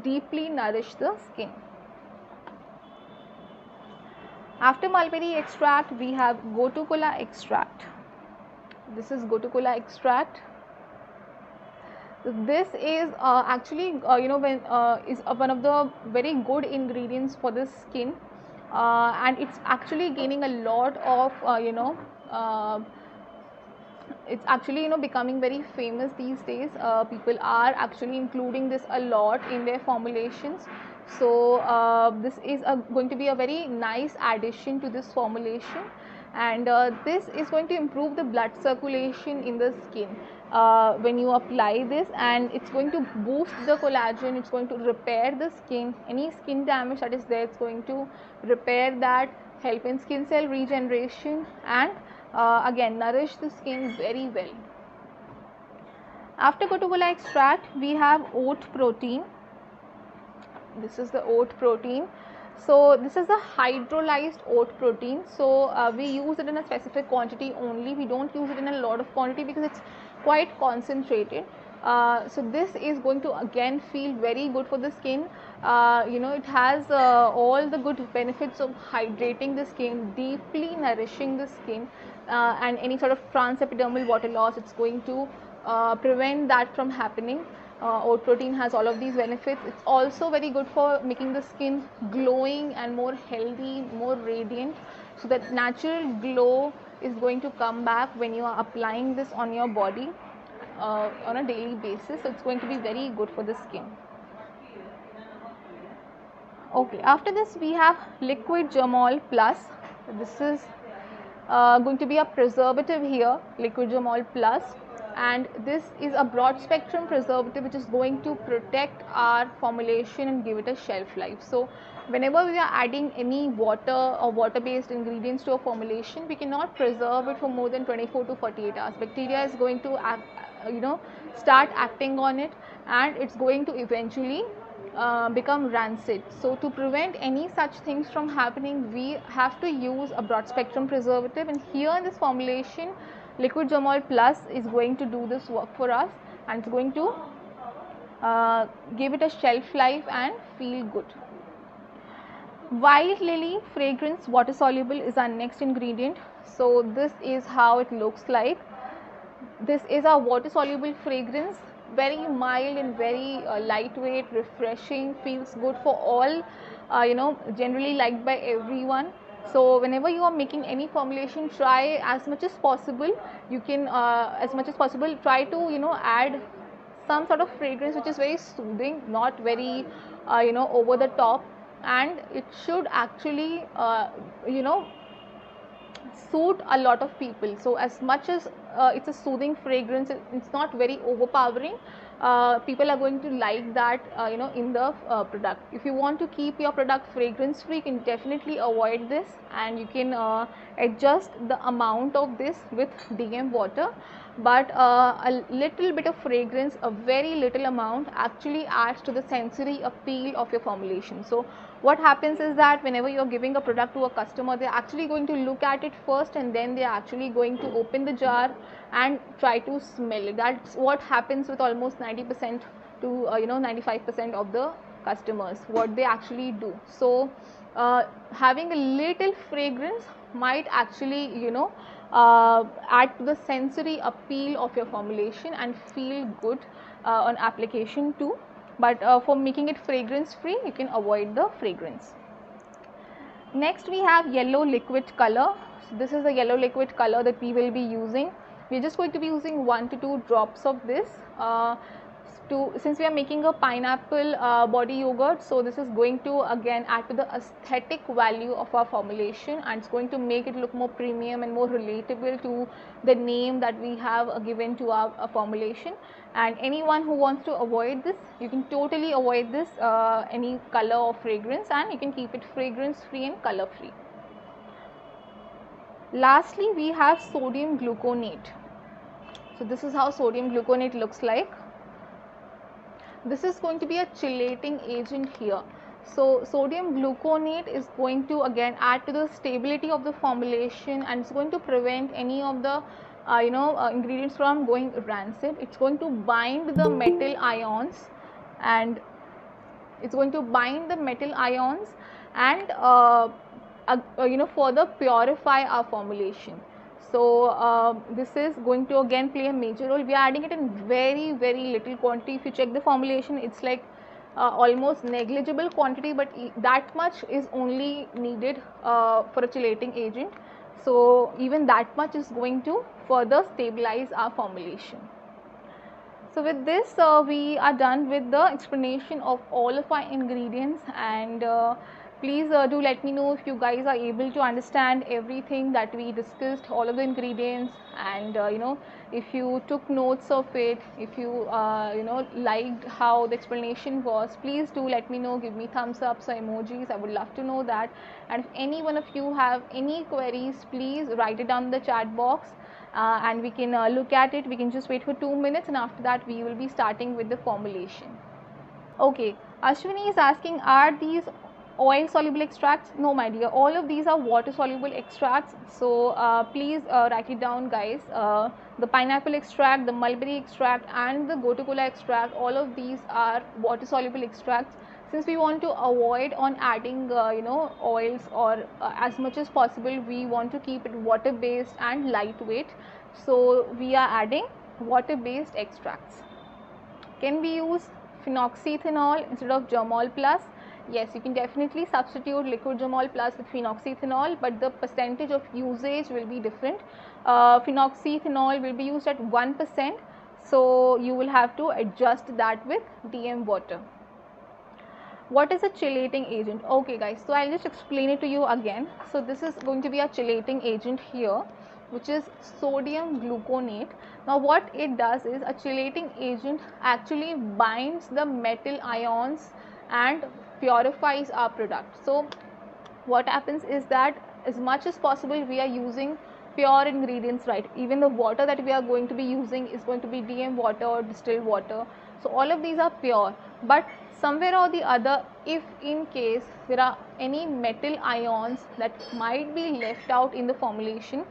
deeply nourish the skin. After mulberry extract we have Gotukola extract. This is Gotukola extract. This is actually when is one of the very good ingredients for the skin, and it's actually gaining a lot of uh, it's actually becoming very famous these days. People are actually including this a lot in their formulations. So this is going to be a very nice addition to this formulation, and this is going to improve the blood circulation in the skin when you apply this, and it's going to boost the collagen, it's going to repair the skin, any skin damage that is there, it's going to repair that, help in skin cell regeneration, and again nourish the skin very well. After Gotukola extract, we have oat protein. This is the oat protein. So this is a hydrolyzed oat protein. So we use it in a specific quantity only. We don't use it in a lot of quantity because it's quite concentrated. So this is going to again feel very good for the skin. It has all the good benefits of hydrating the skin, deeply nourishing the skin, and any sort of transepidermal water loss. It's going to prevent that from happening. Oat protein has all of these benefits. It's also very good for making the skin glowing and more healthy, more radiant. So that natural glow is going to come back when you are applying this on your body on a daily basis. So it's going to be very good for the skin. Okay, after this we have liquid germall plus. This is going to be a preservative here, liquid germall plus, and this is a broad spectrum preservative which is going to protect our formulation and give it a shelf life. So whenever we are adding any water or water based ingredients to a formulation, we cannot preserve it for more than 24 to 48 hours. Bacteria is going to start acting on it, and it's going to eventually become rancid. So to prevent any such things from happening, we have to use a broad spectrum preservative, and here in this formulation liquid germall plus is going to do this work for us, and it's going to give it a shelf life and feel good. Wild lily fragrance water soluble is our next ingredient. So this is how it looks like. This is our water soluble fragrance, very mild and very lightweight, refreshing, feels good for all, generally liked by everyone. So whenever you are making any formulation, try as much as possible, you can try to add some sort of fragrance which is very soothing, not very over the top, and it should actually suit a lot of people. So as much as it's a soothing fragrance, it's not very overpowering, people are going to like that in the product. If you want to keep your product fragrance free, you can definitely avoid this, and you can adjust the amount of this with DM water, but a little bit of fragrance, a very little amount, actually adds to the sensory appeal of your formulation. So what happens is that whenever you are giving a product to a customer, they are actually going to look at it first, and then they are actually going to open the jar and try to smell it. That's what happens with almost 90% to 95% of the customers, what they actually do. So having a little fragrance might actually add to the sensory appeal of your formulation and feel good on application too. But for making it fragrance free, you can avoid the fragrance. Next we have yellow liquid color. So this is the yellow liquid color that we will be using. We are just going to be using 1 to 2 drops of this since we are making a pineapple body yogurt. So this is going to again add to the aesthetic value of our formulation, and it's going to make it look more premium and more relatable to the name that we have given to our formulation. And anyone who wants to avoid this, you can totally avoid this any color or fragrance, and you can keep it fragrance free and color free. Lastly, we have sodium gluconate. So this is how sodium gluconate looks like. This is going to be a chelating agent here. So sodium gluconate is going to again add to the stability of the formulation, and it's going to prevent any of the ingredients from going rancid. It's going to bind the metal ions, and and further purify our formulation. So this is going to again play a major role. We are adding it in very little quantity. If you check the formulation, it's like almost negligible quantity, but that much is only needed for a chelating agent. So even that much is going to further stabilize our formulation. So with this we are done with the explanation of all of our ingredients, and please do let me know if you guys are able to understand everything that we discussed, all of the ingredients, and if you took notes of it, if you liked how the explanation was. Please do let me know, give me thumbs ups or emojis. I would love to know that. And if any one of you have any queries, please write it down in the chat box. And we can look at it. We can just wait for 2 minutes, and after that we will be starting with the formulation. Okay, Ashwini is asking, are these oil soluble extracts? No my dear, all of these are water soluble extracts. So please write it down guys. The pineapple extract, the mulberry extract, and the Gotukola extract, all of these are water soluble extracts. Since we want to avoid on adding oils, or as much as possible we want to keep it water based and lightweight, so we are adding water based extracts. Can we use phenoxyethanol instead of germall plus? Yes, you can definitely substitute liquid germall plus with phenoxyethanol, but the percentage of usage will be different. Phenoxyethanol will be used at 1%, so you will have to adjust that with DM water. What is a chelating agent? Okay guys, so I'll just explain it to you again. So this is going to be a chelating agent here, which is sodium gluconate. Now what it does is, a chelating agent actually binds the metal ions and purifies our product. So what happens is that as much as possible we are using pure ingredients, right? Even the water that we are going to be using is going to be DM water or distilled water. So all of these are pure, but somewhere or the other, if in case there are any metal ions that might be left out in the formulation,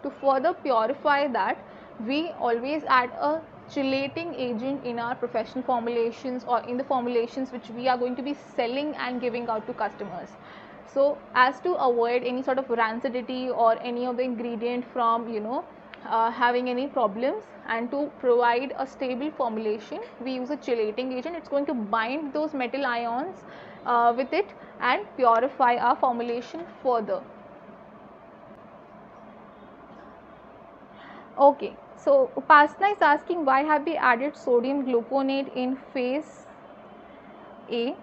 to further purify that, we always add a chelating agent in our professional formulations, or in the formulations which we are going to be selling and giving out to customers. So as to avoid any sort of rancidity or any of the ingredient from having any problems, and to provide a stable formulation, we use a chelating agent. It's going to bind those metal ions with it and purify our formulation further. Okay, so Upasana is asking, why have we added sodium gluconate in phase A?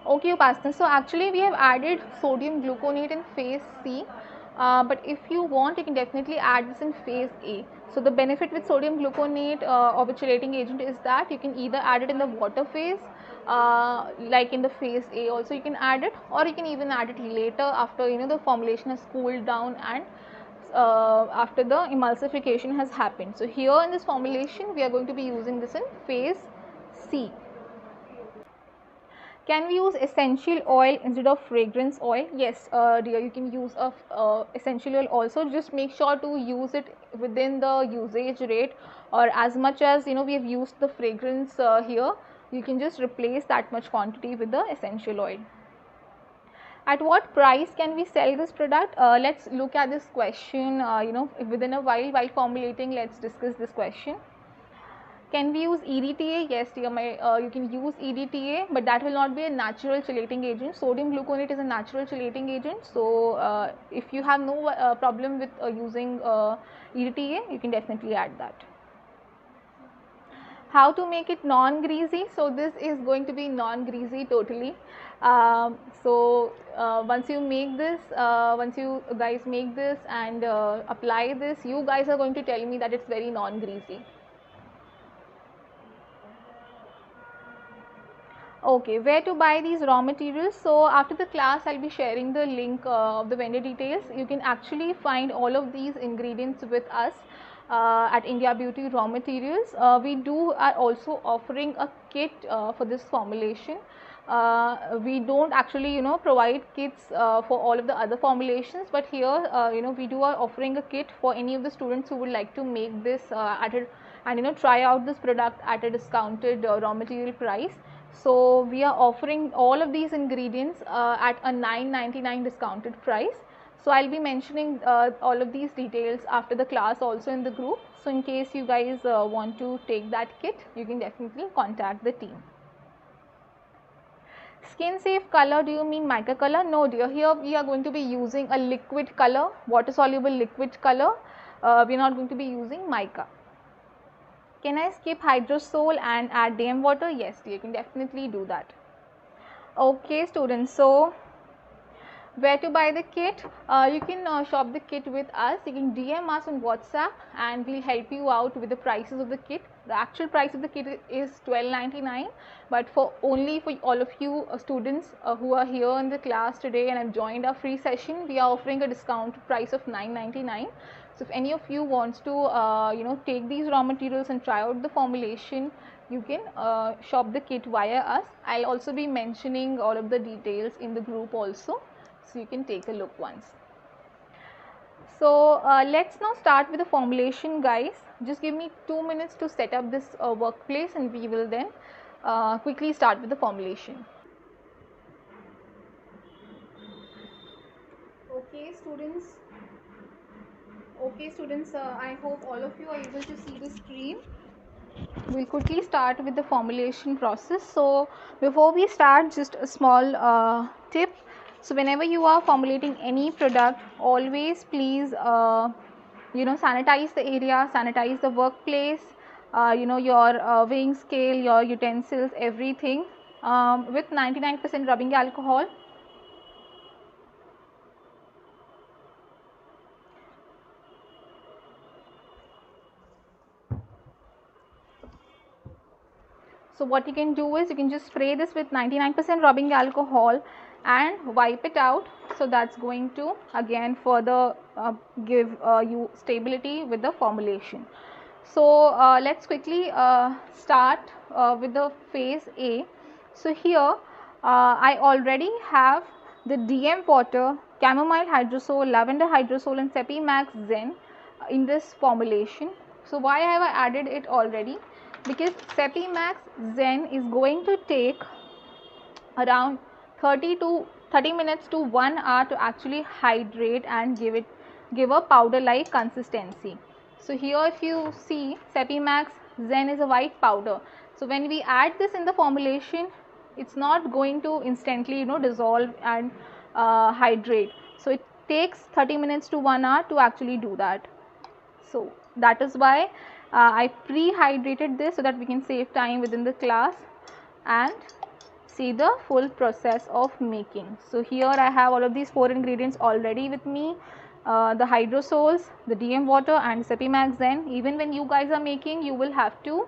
Okay Upasana, so actually we have added sodium gluconate in phase C, but if you want, you can definitely add this in phase A. So the benefit with sodium gluconate of a chelating agent is that you can either add it in the water phase, like in the phase A also you can add it, or you can even add it later after the formulation has cooled down and after the emulsification has happened. So here in this formulation we are going to be using this in phase C. Can we use essential oil instead of fragrance oil? Yes dear, you can use essential oil also. Just make sure to use it within the usage rate, or as much as we have used the fragrance here, you can just replace that much quantity with the essential oil. At what price can we sell this product? Let's look at this question within a while formulating. Let's discuss this question. Can we use EDTA? Yes dear, you can use EDTA, but that will not be a natural chelating agent. Sodium gluconate is a natural chelating agent, so if you have no problem with using EDTA, you can definitely add that. How to make it non-greasy? So this is going to be non-greasy totally. Once you make this, once you guys make this and apply this, you guys are going to tell me that it's very non-greasy. Okay, where to buy these raw materials? So after the class I'll be sharing the link of the vendor details. You can actually find all of these ingredients with us at India Beauty Raw Materials. We are also offering a kit for this formulation. We don't actually provide kits for all of the other formulations, but here we are offering a kit for any of the students who would like to make this and try out this product at a discounted raw material price. So we are offering all of these ingredients at a $9.99 discounted price. So I'll be mentioning all of these details after the class also in the group. So in case you guys want to take that kit, you can definitely contact the team. Skin safe color, do you mean mica color? No dear, here we are going to be using a liquid color, water soluble liquid color. We are not going to be using mica. Can I skip hydrosol and add DM water? Yes, you can definitely do that. Okay students, so where to buy the kit? You can shop the kit with us. You can DM us on WhatsApp and we'll help you out with the prices of the kit. The actual price of the kit is $12.99, but for all of you students who are here in the class today and have joined our free session, we are offering a discount price of $9.99. So if any of you wants to take these raw materials and try out the formulation, you can shop the kit via us. I'll also be mentioning all of the details in the group also, so you can take a look once. So let's now start with the formulation, guys. Just give me 2 minutes to set up this workplace and we will then quickly start with the formulation. Okay students, I hope all of you are able to see the screen. We'll quickly start with the formulation process. So before we start, just a small tip. So whenever you are formulating any product, always please sanitize the area, sanitize the workplace, your weighing scale, your utensils, everything with 99% rubbing alcohol. So what you can do is you can just spray this with 99% rubbing alcohol and wipe it out. So that's going to again further give you stability with the formulation. So let's quickly start with the phase A. So here I already have the DM water, Chamomile hydrosol, Lavender hydrosol and Sepimax Zen in this formulation. So why have I added it already? Because Sepimax Zen is going to take around 30 minutes to 1 hour to actually hydrate and give a powder like consistency. So here if you see, Sepimax Zen is a white powder. So when we add this in the formulation, it's not going to instantly dissolve and hydrate. So it takes 30 minutes to 1 hour to actually do that. So that is why I pre-hydrated this so that we can save time within the class and see the full process of making. So here I have all of these 4 ingredients already with me, the hydrosols, the DM water and Sepimax Zen. Even when you guys are making, you will have to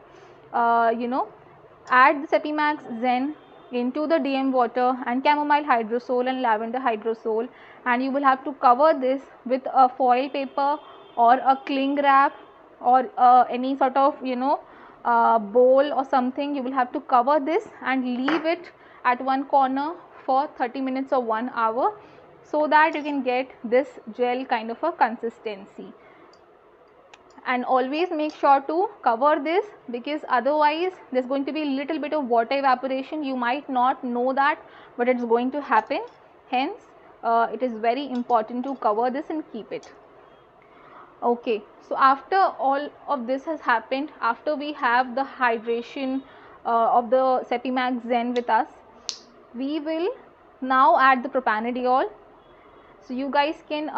add the Sepimax Zen into the DM water and Chamomile hydrosol and Lavender hydrosol, and you will have to cover this with a foil paper or a cling wrap or any sort of bowl or something. You will have to cover this and leave it at one corner for 30 minutes or 1 hour so that you can get this gel kind of a consistency. And always make sure to cover this, because otherwise there's going to be a little bit of water evaporation. You might not know that, but it's going to happen. Hence it is very important to cover this and keep it. Okay, so after all of this has happened, after we have the hydration of the Sepimax Zen with us, we will now add the propanediol. So you guys can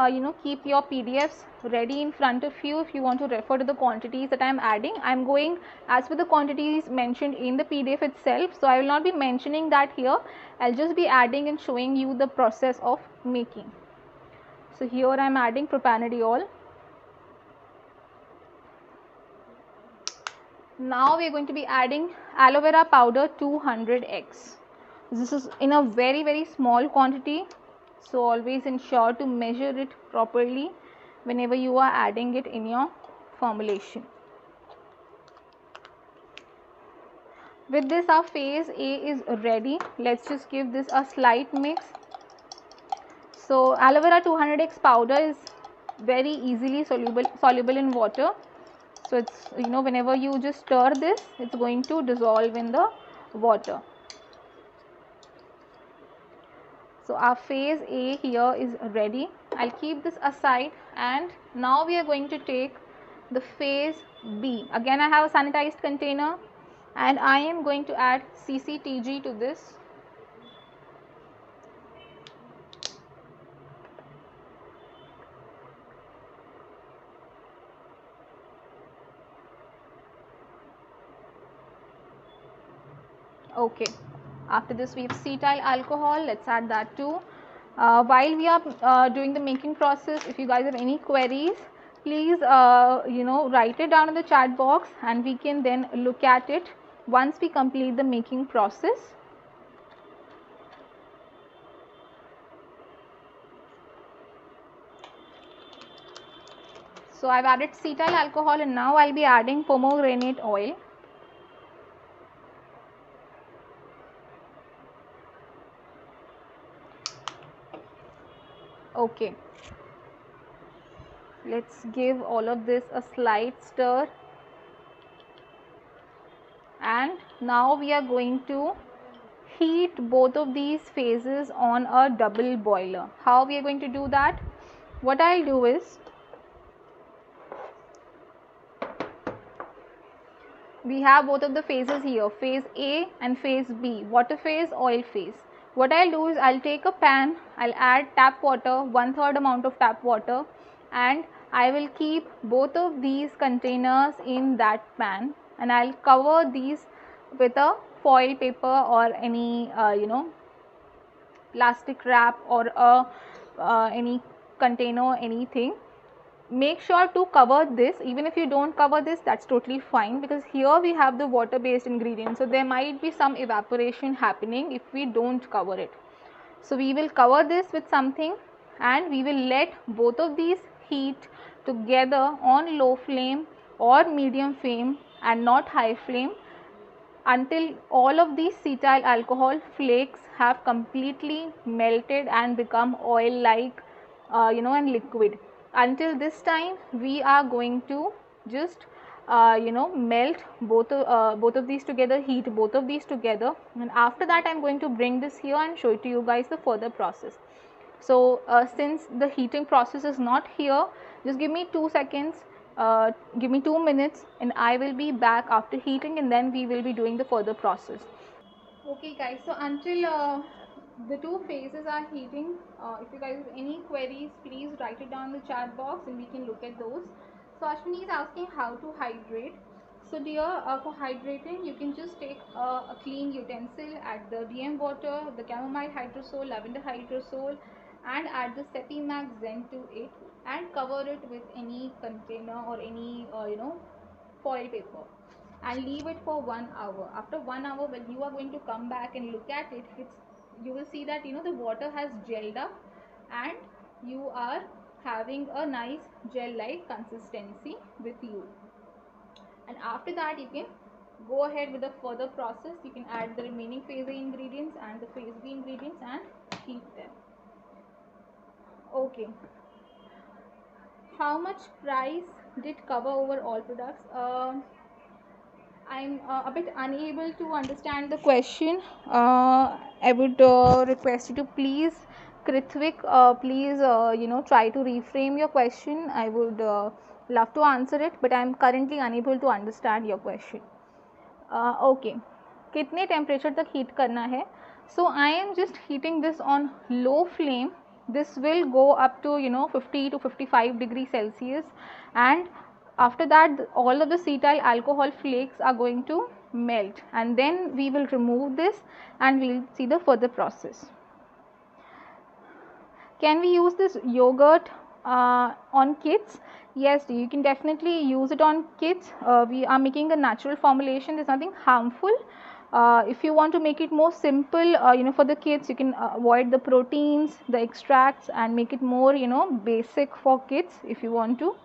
keep your PDFs ready in front of you if you want to refer to the quantities that I am adding. I am going as per the quantities mentioned in the PDF itself, so I will not be mentioning that here. I'll just be adding and showing you the process of making. So here I am adding propanediol. Now we are going to be adding aloe vera powder 200x. This is in a very small quantity, so always ensure to measure it properly whenever you are adding it in your formulation. With this, our phase A is ready. Let's just give this a slight mix. So aloe vera 200x powder is very easily soluble in water. So it's whenever you just stir this, it's going to dissolve in the water. So our phase A here is ready, I'll keep this aside, and now we are going to take the phase B. Again, I have a sanitized container, and I am going to add CCTG to this. Okay, after this we have cetyl alcohol. Let's add that too. While we are doing the making process, if you guys have any queries, please write it down in the chat box, and we can then look at it once we complete the making process. So I've added cetyl alcohol, and now I'll be adding pomegranate oil. Okay, let's give all of this a slight stir, and now we are going to heat both of these phases on a double boiler. How we are going to do that? What I'll do is, we have both of the phases here, phase A and phase B, water phase, oil phase. What I'll do is, I'll take a pan, I'll add tap water, 1/3 amount of tap water, and I will keep both of these containers in that pan, and I'll cover these with a foil paper or any plastic wrap, or any container, anything. Make sure to cover this. Even if you don't cover this, that's totally fine, because here we have the water based ingredients, so there might be some evaporation happening if we don't cover it. So we will cover this with something, and we will let both of these heat together on low flame or medium flame, and not high flame, until all of these cetyl alcohol flakes have completely melted and become oil like and liquid. Until this time we are going to just melt both of these together, heat both of these together, and after that I am going to bring this here and show it to you guys the further process. So since the heating process is not here, just give me 2 seconds, give me 2 minutes, and I will be back after heating, and then we will be doing the further process. Okay guys, so until the two phases are heating, if you guys have any queries, please write it down in the chat box and we can look at those. So Ashwini is asking how to hydrate. So dear, for hydrating, you can just take a clean utensil, add the DM water, the chamomile hydrosol, lavender hydrosol, and add the Sepimax Zen to it, and cover it with any container or any foil paper, and leave it for 1 hour. After 1 hour, when you are going to come back and look at it, you will see that the water has gelled up, and you are having a nice gel like consistency with you. And after that, you can go ahead with the further process. You can add the remaining phase A ingredients and the phase B ingredients and heat them. Okay, how much price did cover over all products? I'm a bit unable to understand the question. I would request you to please, Krithvik, please try to reframe your question. I would love to answer it, but I'm currently unable to understand your question. Okay, कितने temperature तक heat करना है? So I am just heating this on low flame. This will go up to 50 to 55 degrees Celsius, and after that all of the cetyl alcohol flakes are going to melt, and then we will remove this and we will see the further process. Can we use this yogurt on kids? Yes, you can definitely use it on kids. We are making a natural formulation. There's nothing harmful. If you want to make it more simple, for the kids, you can avoid the proteins, the extracts, and make it more, basic for kids. If you want to,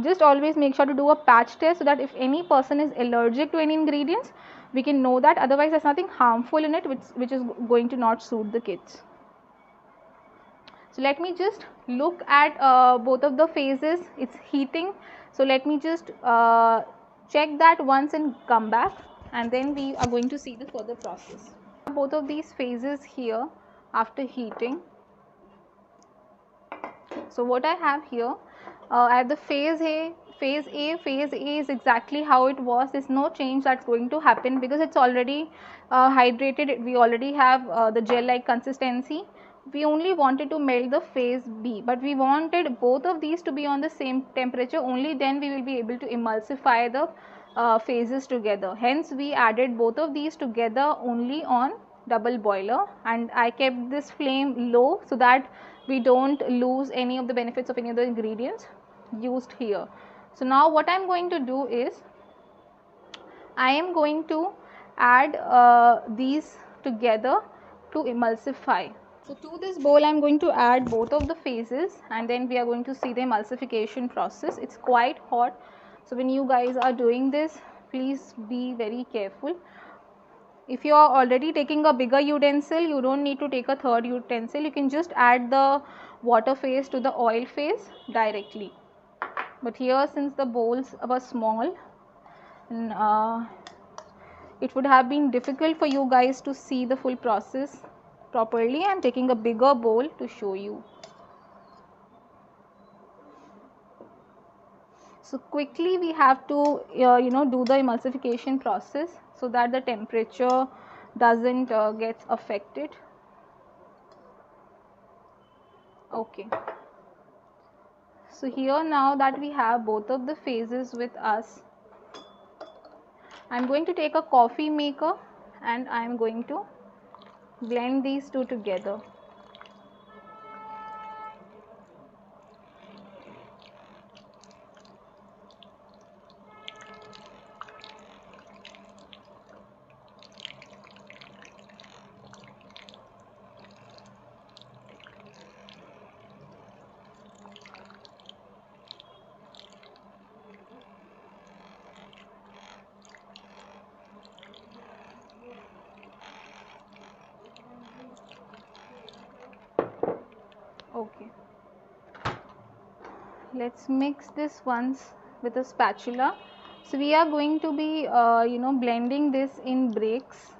just always make sure to do a patch test, so that if any person is allergic to any ingredients, we can know that. Otherwise, there's nothing harmful in it which is going to not suit the kids. So let me just look at both of the phases. It's heating, so let me just check that once and come back, and then we are going to see the further process. Both of these phases here after heating. So what I have here, at the phase A, phase A is exactly how it was. There's no change that's going to happen because it's already hydrated. We already have the gel-like consistency. We only wanted to melt the phase B, but we wanted both of these to be on the same temperature. Only then we will be able to emulsify the phases together. Hence, we added both of these together only on double boiler, and I kept this flame low so that we don't lose any of the benefits of any other ingredients used here. So now what I am going to do is I am going to add these together to emulsify. So to this bowl I am going to add both of the phases, and then we are going to see the emulsification process. It's quite hot, so when you guys are doing this, please be very careful. If you are already taking a bigger utensil, you don't need to take a third utensil. You can just add the water phase to the oil phase directly. But here, since the bowls were small, it would have been difficult for you guys to see the full process properly. I am taking a bigger bowl to show you. So quickly we have to do the emulsification process so that the temperature doesn't get affected. Okay. So here, now that we have both of the phases with us, I am going to take a coffee maker and I am going to blend these two together. Okay, let's mix this once with a spatula. So we are going to be blending this in breaks.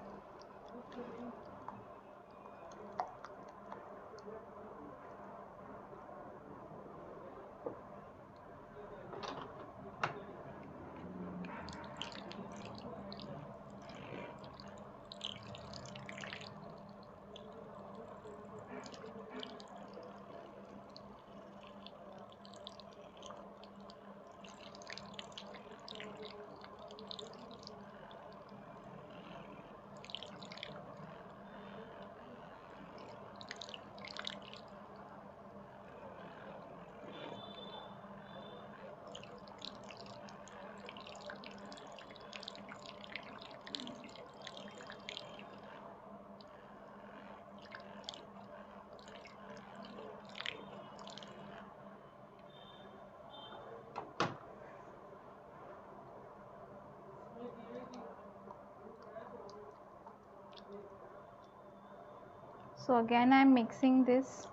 So again I am mixing this.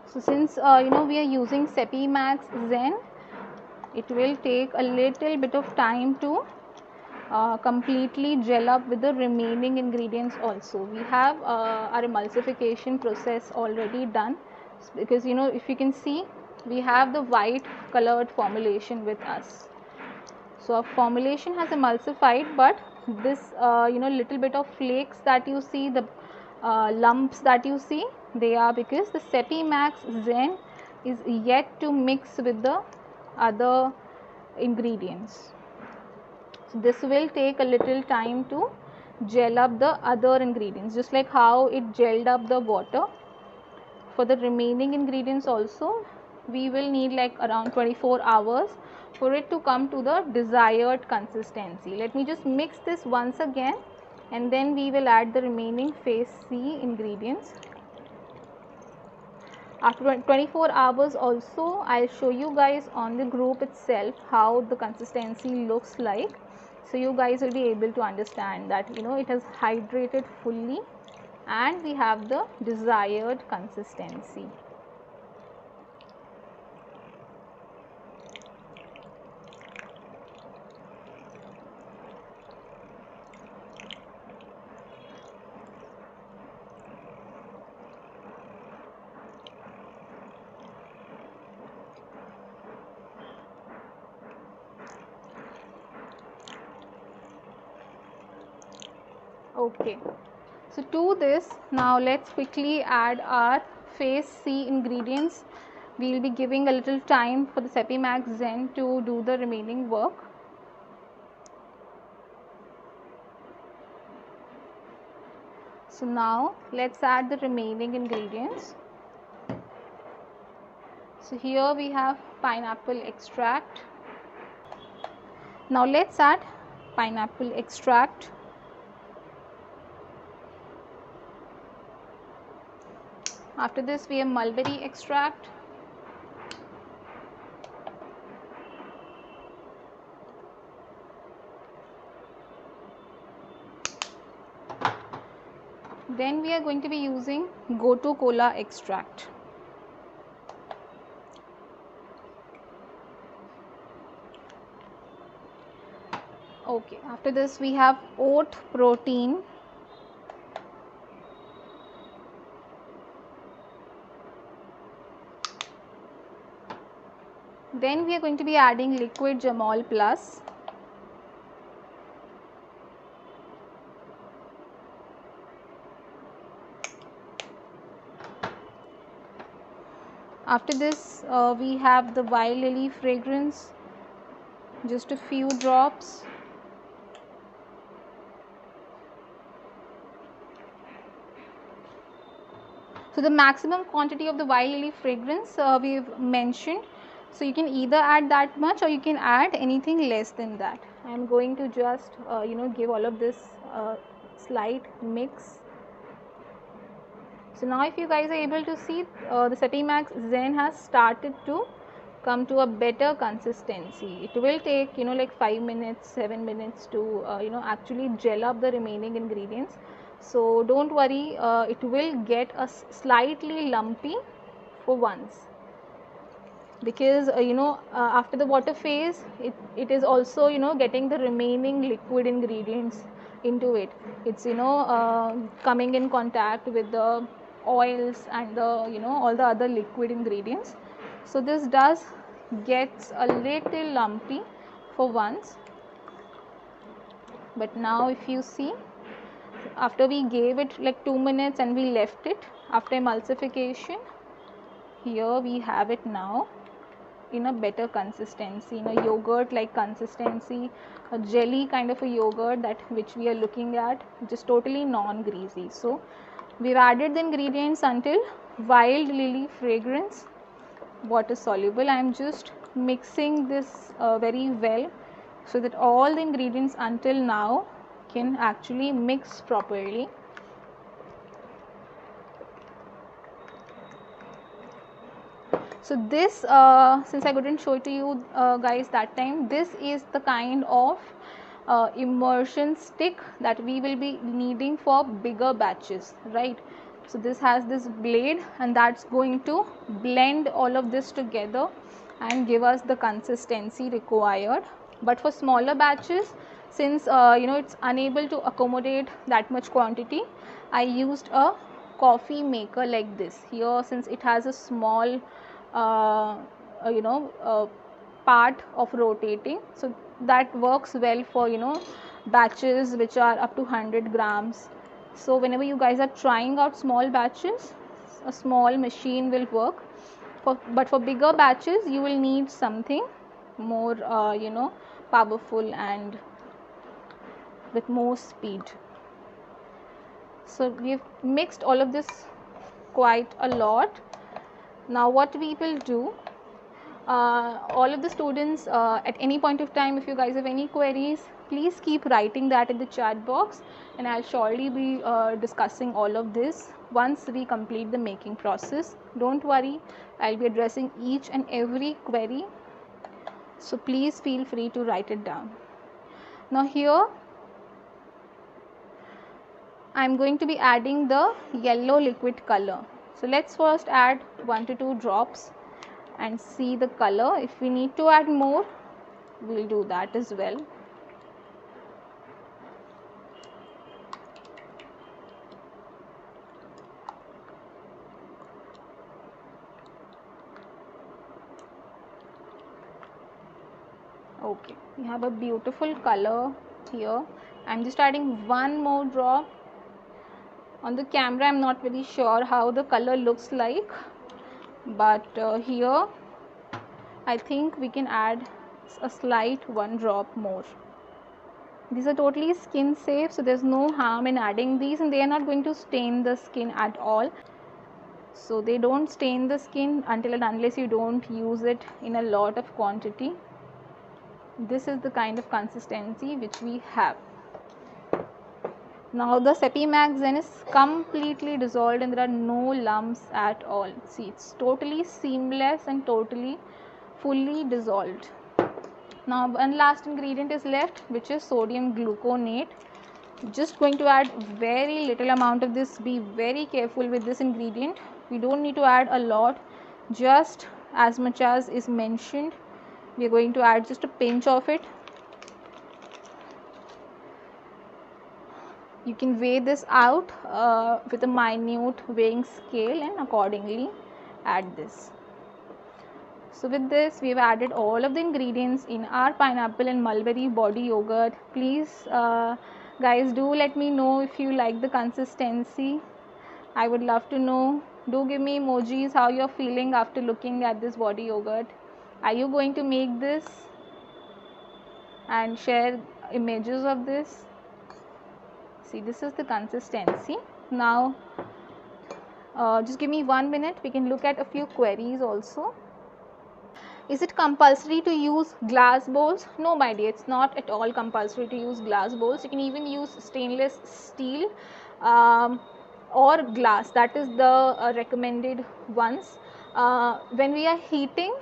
So since we are using Sepimax Zen, it will take a little bit of time to completely gel up with the remaining ingredients also. We have our emulsification process already done, because if you can see, we have the white colored formulation with us. So our formulation has emulsified, but this little bit of flakes that you see, the lumps that you see, they are because the Sepimax Zen is yet to mix with the other ingredients. So this will take a little time to gel up the other ingredients, just like how it gelled up the water. For the remaining ingredients also, we will need like around 24 hours for it to come to the desired consistency. Let me just mix this once again, and then we will add the remaining phase C ingredients. After 24 hours also, I'll show you guys on the group itself how the consistency looks like. So you guys will be able to understand that it has hydrated fully and we have the desired consistency. Okay, so to this, now let's quickly add our phase C ingredients. We will be giving a little time for the Sepimax Zen to do the remaining work. So now let's add the remaining ingredients. So here we have pineapple extract. Now let's add pineapple extract. After this we have mulberry extract. Then we are going to be using Gotukola extract. Okay, after this we have oat protein. Then we are going to be adding liquid germall plus. After this we have the wild lily fragrance, just a few drops. So the maximum quantity of the wild lily fragrance we've mentioned, so you can either add that much or you can add anything less than that. I am going to just give all of this slight mix. So now if you guys are able to see, the Sepimax Zen has started to come to a better consistency. It will take like 5 minutes, 7 minutes to actually gel up the remaining ingredients. So don't worry, it will get a slightly lumpy for once, because after the water phase it is also getting the remaining liquid ingredients into it. It's coming in contact with the oils and the all the other liquid ingredients. So this does gets a little lumpy for once. But now if you see, after we gave it like 2 minutes and we left it after emulsification, here we have it now in a better consistency, in a yogurt like consistency, a jelly kind of a yogurt that which we are looking at, just totally non-greasy. So we've added the ingredients until wild lily fragrance, water soluble. I am just mixing this very well so that all the ingredients until now can actually mix properly. So this, since I couldn't show it to you guys that time, this is the kind of immersion stick that we will be needing for bigger batches, right? So this has this blade and that's going to blend all of this together and give us the consistency required. But for smaller batches, since it's unable to accommodate that much quantity, I used a coffee maker like this. Here, since it has a small part of rotating, so that works well for batches which are up to 100 grams. So whenever you guys are trying out small batches, a small machine will work. But for bigger batches you will need something more powerful and with more speed. So we've mixed all of this quite a lot. Now what we will do, All of the students, at any point of time, if you guys have any queries, please keep writing that in the chat box, and I'll surely be discussing all of this once we complete the making process. Don't worry, I'll be addressing each and every query, so please feel free to write it down. Now here I'm going to be adding the yellow liquid color. So let's first add 1 to 2 drops and see the color. If we need to add more, we'll do that as well. Okay, we have a beautiful color here. I'm just adding 1 more drop. On the camera I'm not very sure how the color looks like, but here I think we can add a slight 1 drop more. These are totally skin safe, so there's no harm in adding these, and they are not going to stain the skin at all. So they don't stain the skin until and unless you don't use it in a lot of quantity. This is the kind of consistency which we have. Now the Sepimax Zen is completely dissolved and there are no lumps at all. See, it's totally seamless and totally fully dissolved. Now one last ingredient is left, which is sodium gluconate. Just going to add very little amount of this. Be very careful with this ingredient. We don't need to add a lot, just as much as is mentioned. We are going to add just a pinch of it. You can weigh this out with a minute weighing scale and accordingly add this. So with this, we have added all of the ingredients in our pineapple and mulberry body yogurt. Please guys, do let me know if you like the consistency. I would love to know. Do give me emojis how you're feeling after looking at this body yogurt. Are you going to make this and share images of this? See, this is the consistency. Now just give me 1 minute. We can look at a few queries also. Is it compulsory to use glass bowls? No, my dear, it's not at all compulsory to use glass bowls. You can even use stainless steel or glass. That is the recommended ones. When we are heating,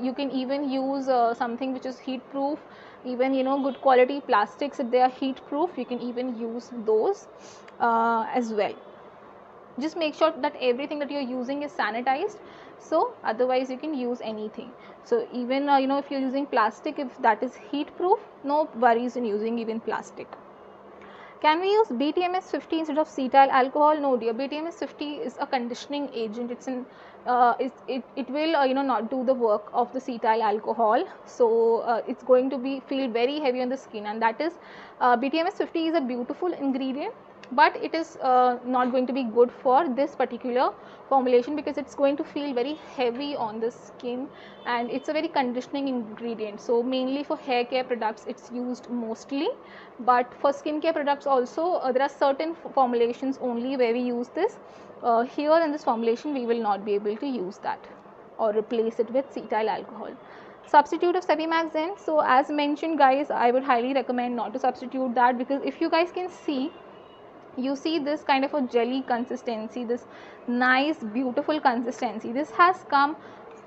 you can even use something which is heat proof. Even good quality plastics, if they are heat proof, you can even use those as well. Just make sure that everything that you're using is sanitized, so otherwise you can use anything. So even if you're using plastic, if that is heat proof, no worries in using even plastic. Can we use BTMS 50 instead of cetyl alcohol? No dear, BTMS 50 is a conditioning agent. It's an it will not do the work of the cetyl alcohol, so it's going to feel very heavy on the skin, and that is BTMS 50 is a beautiful ingredient, but it is not going to be good for this particular formulation because it's going to feel very heavy on the skin, and it's a very conditioning ingredient. So mainly for hair care products it's used mostly, but for skincare products also there are certain formulations only where we use this. Here in this formulation we will not be able to use that or replace it with cetyl alcohol. Substitute of Sepimax Zen. So as mentioned guys, I would highly recommend not to substitute that, because if you guys can see, you see this kind of a jelly consistency, this nice beautiful consistency. This has come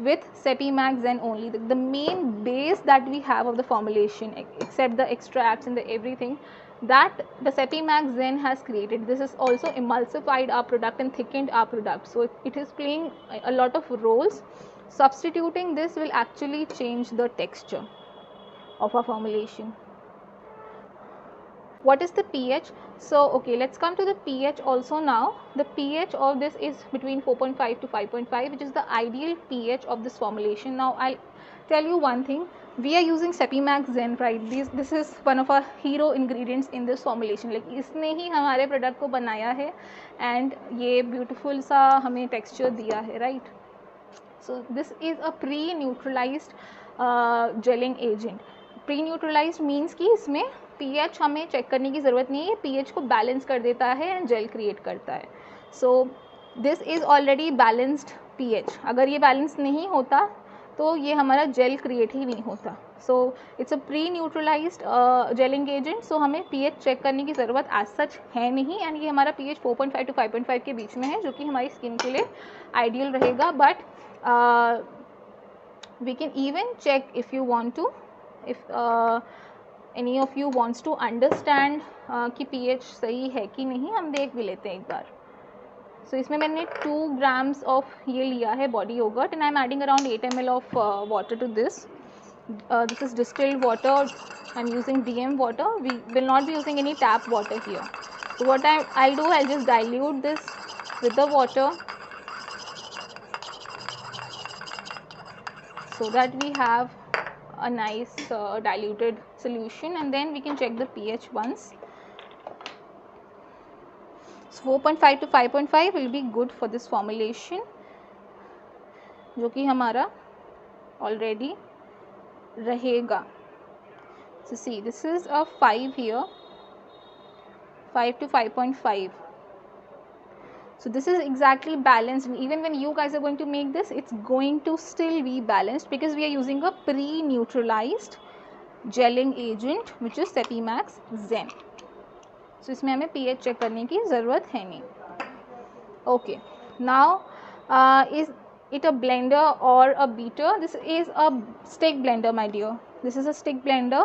with Sepimax Zen only. The main base that we have of the formulation, except the extracts and the everything, that the Sepimax Zen has created. This has also emulsified our product and thickened our product, so it is playing a lot of roles. Substituting this will actually change the texture of our formulation. What is the pH? So okay, let's come to the pH also now. The pH of this is between 4.5 to 5.5, which is the ideal pH of this formulation. Now I'll tell you one thing, we are using Sepimax Zen, right? This is one of our hero ingredients in this formulation. Like इसने ही हमारे product को बनाया है and ये beautiful सा हमें texture दिया है, right? So this is a pre-neutralized gelling agent. Pre-neutralized means कि इसमें pH हमें चेक करने की ज़रूरत नहीं है, pH को बैलेंस कर देता है एंड जेल क्रिएट करता है. So this is already balanced pH. अगर ये बैलेंस नहीं होता तो ये हमारा जेल क्रिएट ही नहीं होता। So it's a pre neutralized gelling agent, so हमें पीएच चेक करने की ज़रूरत एज सच है नहीं, एंड ये हमारा पीएच 4.5 to 5.5 के बीच में है, जो कि हमारी स्किन के लिए आइडियल रहेगा। But we can even check if you want to, if any of you wants to understand कि पीएच सही है कि नहीं, हम देख भी लेते हैं एक बार। सो इसमें मैंने 2 grams ऑफ ये लिया है body yogurt, and I am adding around 8 ml of water to this. This is distilled water. I'm using DM water. We will not be using any tap water here. So what I'll do, I'll just dilute this with the water so that we have a nice diluted solution, and then we can check the pH once. So 4.5 to 5.5 will be good for this formulation, जो कि हमारा already रहेगा. So see, this is a 5 here, 5 to 5.5. So this is exactly balanced, and even when you guys are going to make this, it's going to still be balanced because we are using a pre-neutralized gelling agent which is Sepimax Zen. So इसमें हमें pH check करने की ज़रूरत है नहीं. Okay, now is it a blender or a beater? This is a stick blender, my dear. This is a stick blender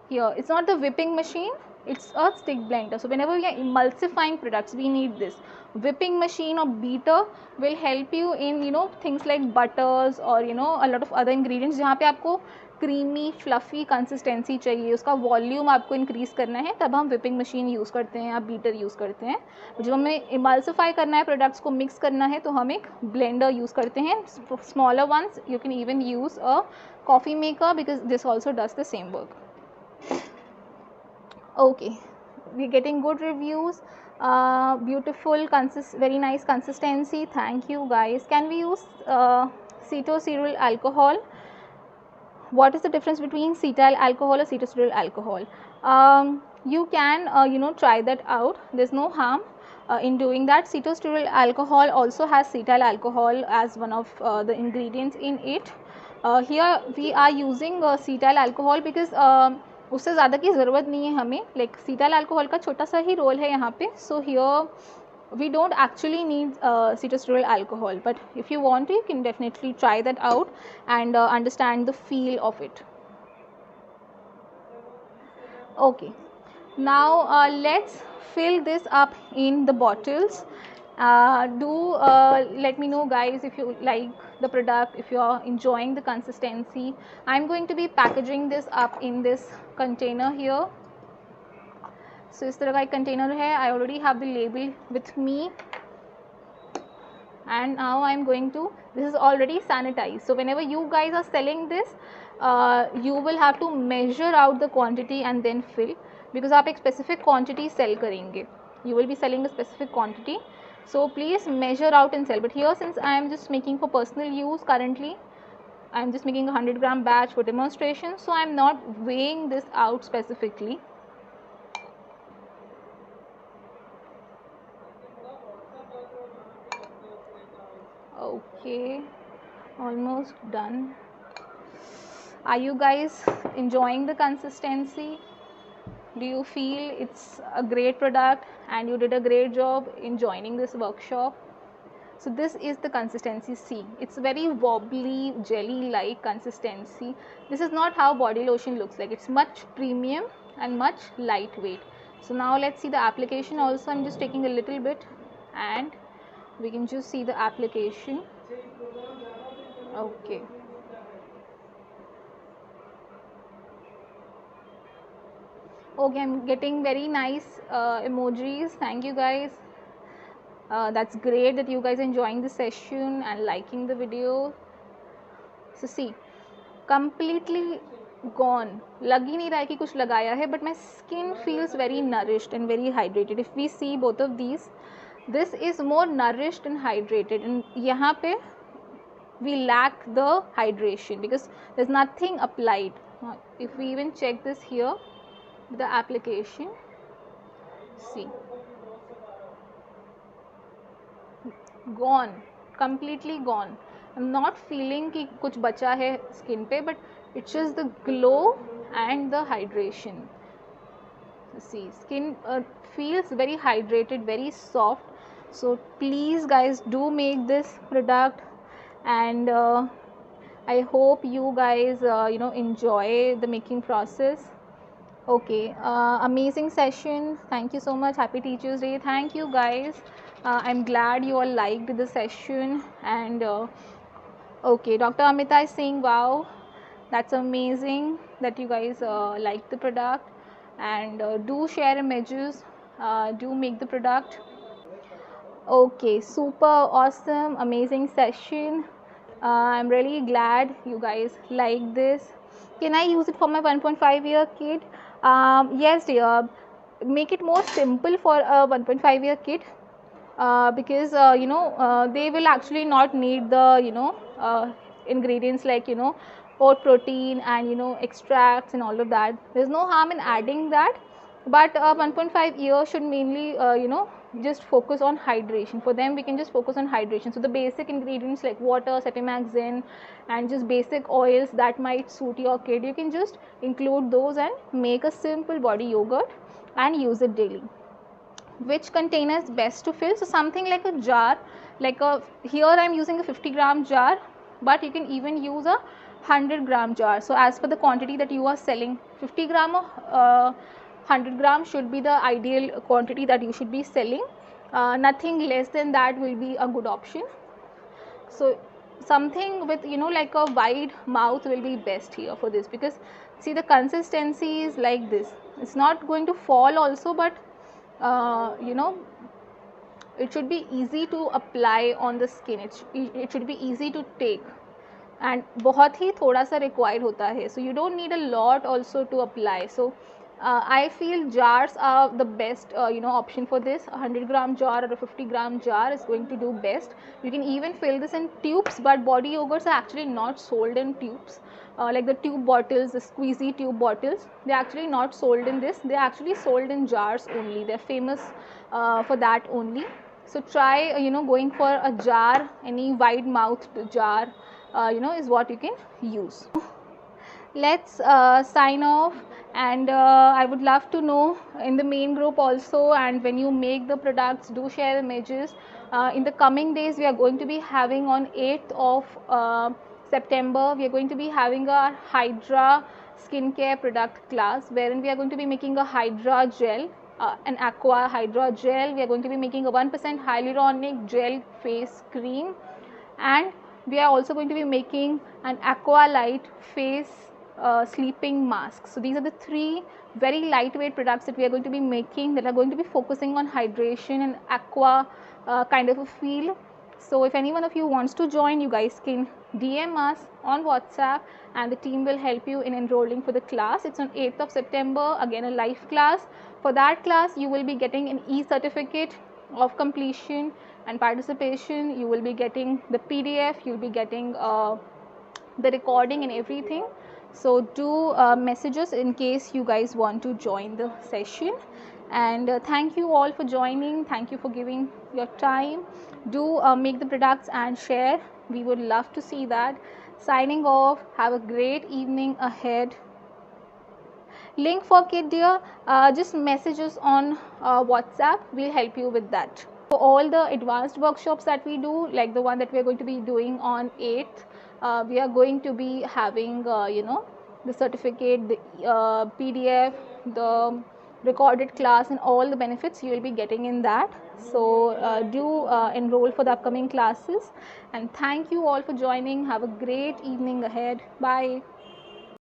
here. It's not the whipping machine, it's a stick blender. So whenever we are emulsifying products, we need this. Whipping machine or beater will help you in, you know, things like butters or, you know, a lot of other ingredients जहाँ पे आपको creamy fluffy consistency चाहिए, उसका volume आपको increase करना है, तब हम विपिंग मशीन यूज़ करते हैं या बीटर यूज़ करते हैं. जब हमें इमल्सिफाई करना है, प्रोडक्ट्स को मिक्स करना है, तो हम एक ब्लेंडर यूज़ करते हैं. Smaller once you can even use a coffee maker because this also does the same work. Okay, we're getting good reviews. Beautiful, very nice consistency. Thank you guys. Can we use cetoceryl alcohol? What is the difference between cetyl alcohol or cetoceryl alcohol? You can you know, try that out. There's no harm in doing that. Cetoceryl alcohol also has cetyl alcohol as one of the ingredients in it. Here we are using cetyl alcohol because उससे ज़्यादा की ज़रूरत नहीं है हमें. Like सीटाइल alcohol का छोटा सा ही रोल है यहाँ पे. So here we don't actually need cetoceryl alcohol, but if you want to, you can definitely try that out and understand the feel of it. Okay, now let's fill this up in the bottles. Let me know guys if you like the product, if you are enjoying the consistency. I'm going to be packaging this up in this container here. So इस तरह का एक container है. I already have the label with me, and now I'm going to, this is already sanitized. So whenever you guys are selling this, you will have to measure out the quantity and then fill, because आप एक specific quantity sell करेंगे. You will be selling a specific quantity, so please measure out and sell. But here, since I am just making for personal use currently, I am just making a 100-gram batch for demonstration, so I am not weighing this out specifically. Okay, almost done. Are you guys enjoying the consistency? Do you feel it's a great product and you did a great job in joining this workshop? So this is the consistency. See, it's very wobbly, jelly like consistency. This is not how body lotion looks like. It's much premium and much lightweight. So now let's see the application also. I'm just taking a little bit and we can just see the application. Okay. Okay, I'm getting very nice emojis. Thank you guys. That's great that you guys are enjoying the session and liking the video. So see, completely gone. लग ही नहीं रहा है कि कुछ लगाया है, but my skin feels very nourished and very hydrated. If we see both of these, this is more nourished and hydrated, and यहाँ पे we lack the hydration because there's nothing applied. If we even check this here, the application, see, gone, completely gone. I'm not feeling कि कुछ बचा है skin पे, but it's just the glow and the hydration. See, skin feels very hydrated, very soft. So please guys, do make this product, and I hope you guys enjoy the making process. Okay, amazing session. Thank you so much. Happy Teachers Day. Thank you guys. I'm glad you all liked the session. And okay, Dr. Amita is saying, wow, that's amazing that you guys like the product, and do share images, do make the product. Okay, super awesome, amazing session. I'm really glad you guys like this. Can I use it for my 1.5-year kid? Yes dear, make it more simple for a 1.5-year kid, because they will actually not need the ingredients like oat protein and extracts and all of that. There's no harm in adding that, but 1.5 years should mainly just focus on hydration. For them we can just focus on hydration. So the basic ingredients like water, Sepimax, and just basic oils that might suit your kid, you can just include those and make a simple body yogurt and use it daily. Which container is best to fill? So something like a jar, here I am using a 50-gram jar, but you can even use a 100-gram jar. So as per the quantity that you are selling, 50 gram or 100 gram should be the ideal quantity that you should be selling. Nothing less than that will be a good option. So something with like a wide mouth will be best here for this, because see the consistency is like this. It's not going to fall also, but it should be easy to apply on the skin. It should be easy to take, and बहुत ही थोड़ा सा required होता है. So you don't need a lot also to apply. So I feel jars are the best option for this. A 100-gram jar or a 50-gram jar is going to do best. You can even fill this in tubes, but body yogurts are actually not sold in tubes. Like the tube bottles, the squeezy tube bottles, they're actually not sold in this. They're actually sold in jars only. They're famous for that only. So try going for a jar, any wide mouthed jar is what you can use. Let's sign off, and I would love to know in the main group also, and when you make the products, do share images. In the coming days we are going to be having on 8th of September, we are going to be having a Hydra skincare product class, wherein we are going to be making a Hydra gel, an aqua Hydra gel. We are going to be making a 1% hyaluronic gel face cream, and we are also going to be making an aqua light face sleeping mask. So these are the 3 very lightweight products that we are going to be making, that are going to be focusing on hydration and aqua kind of a feel. So if any one of you wants to join, you guys can DM us on WhatsApp, and the team will help you in enrolling for the class. It's on 8th of September, again a live class. For that class you will be getting an e-certificate of completion and participation. You will be getting the PDF, you will be getting the recording and everything. So do message us in case you guys want to join the session. And thank you all for joining. Thank you for giving your time. Do make the products and share. We would love to see that. Signing off. Have a great evening ahead. Link for kid dear, just message us on WhatsApp. We'll help you with that. For all the advanced workshops that we do, like the one that we are going to be doing on 8th, we are going to be having the certificate, the PDF, the recorded class, and all the benefits you will be getting in that. So do enroll for the upcoming classes, and thank you all for joining. Have a great evening ahead. Bye.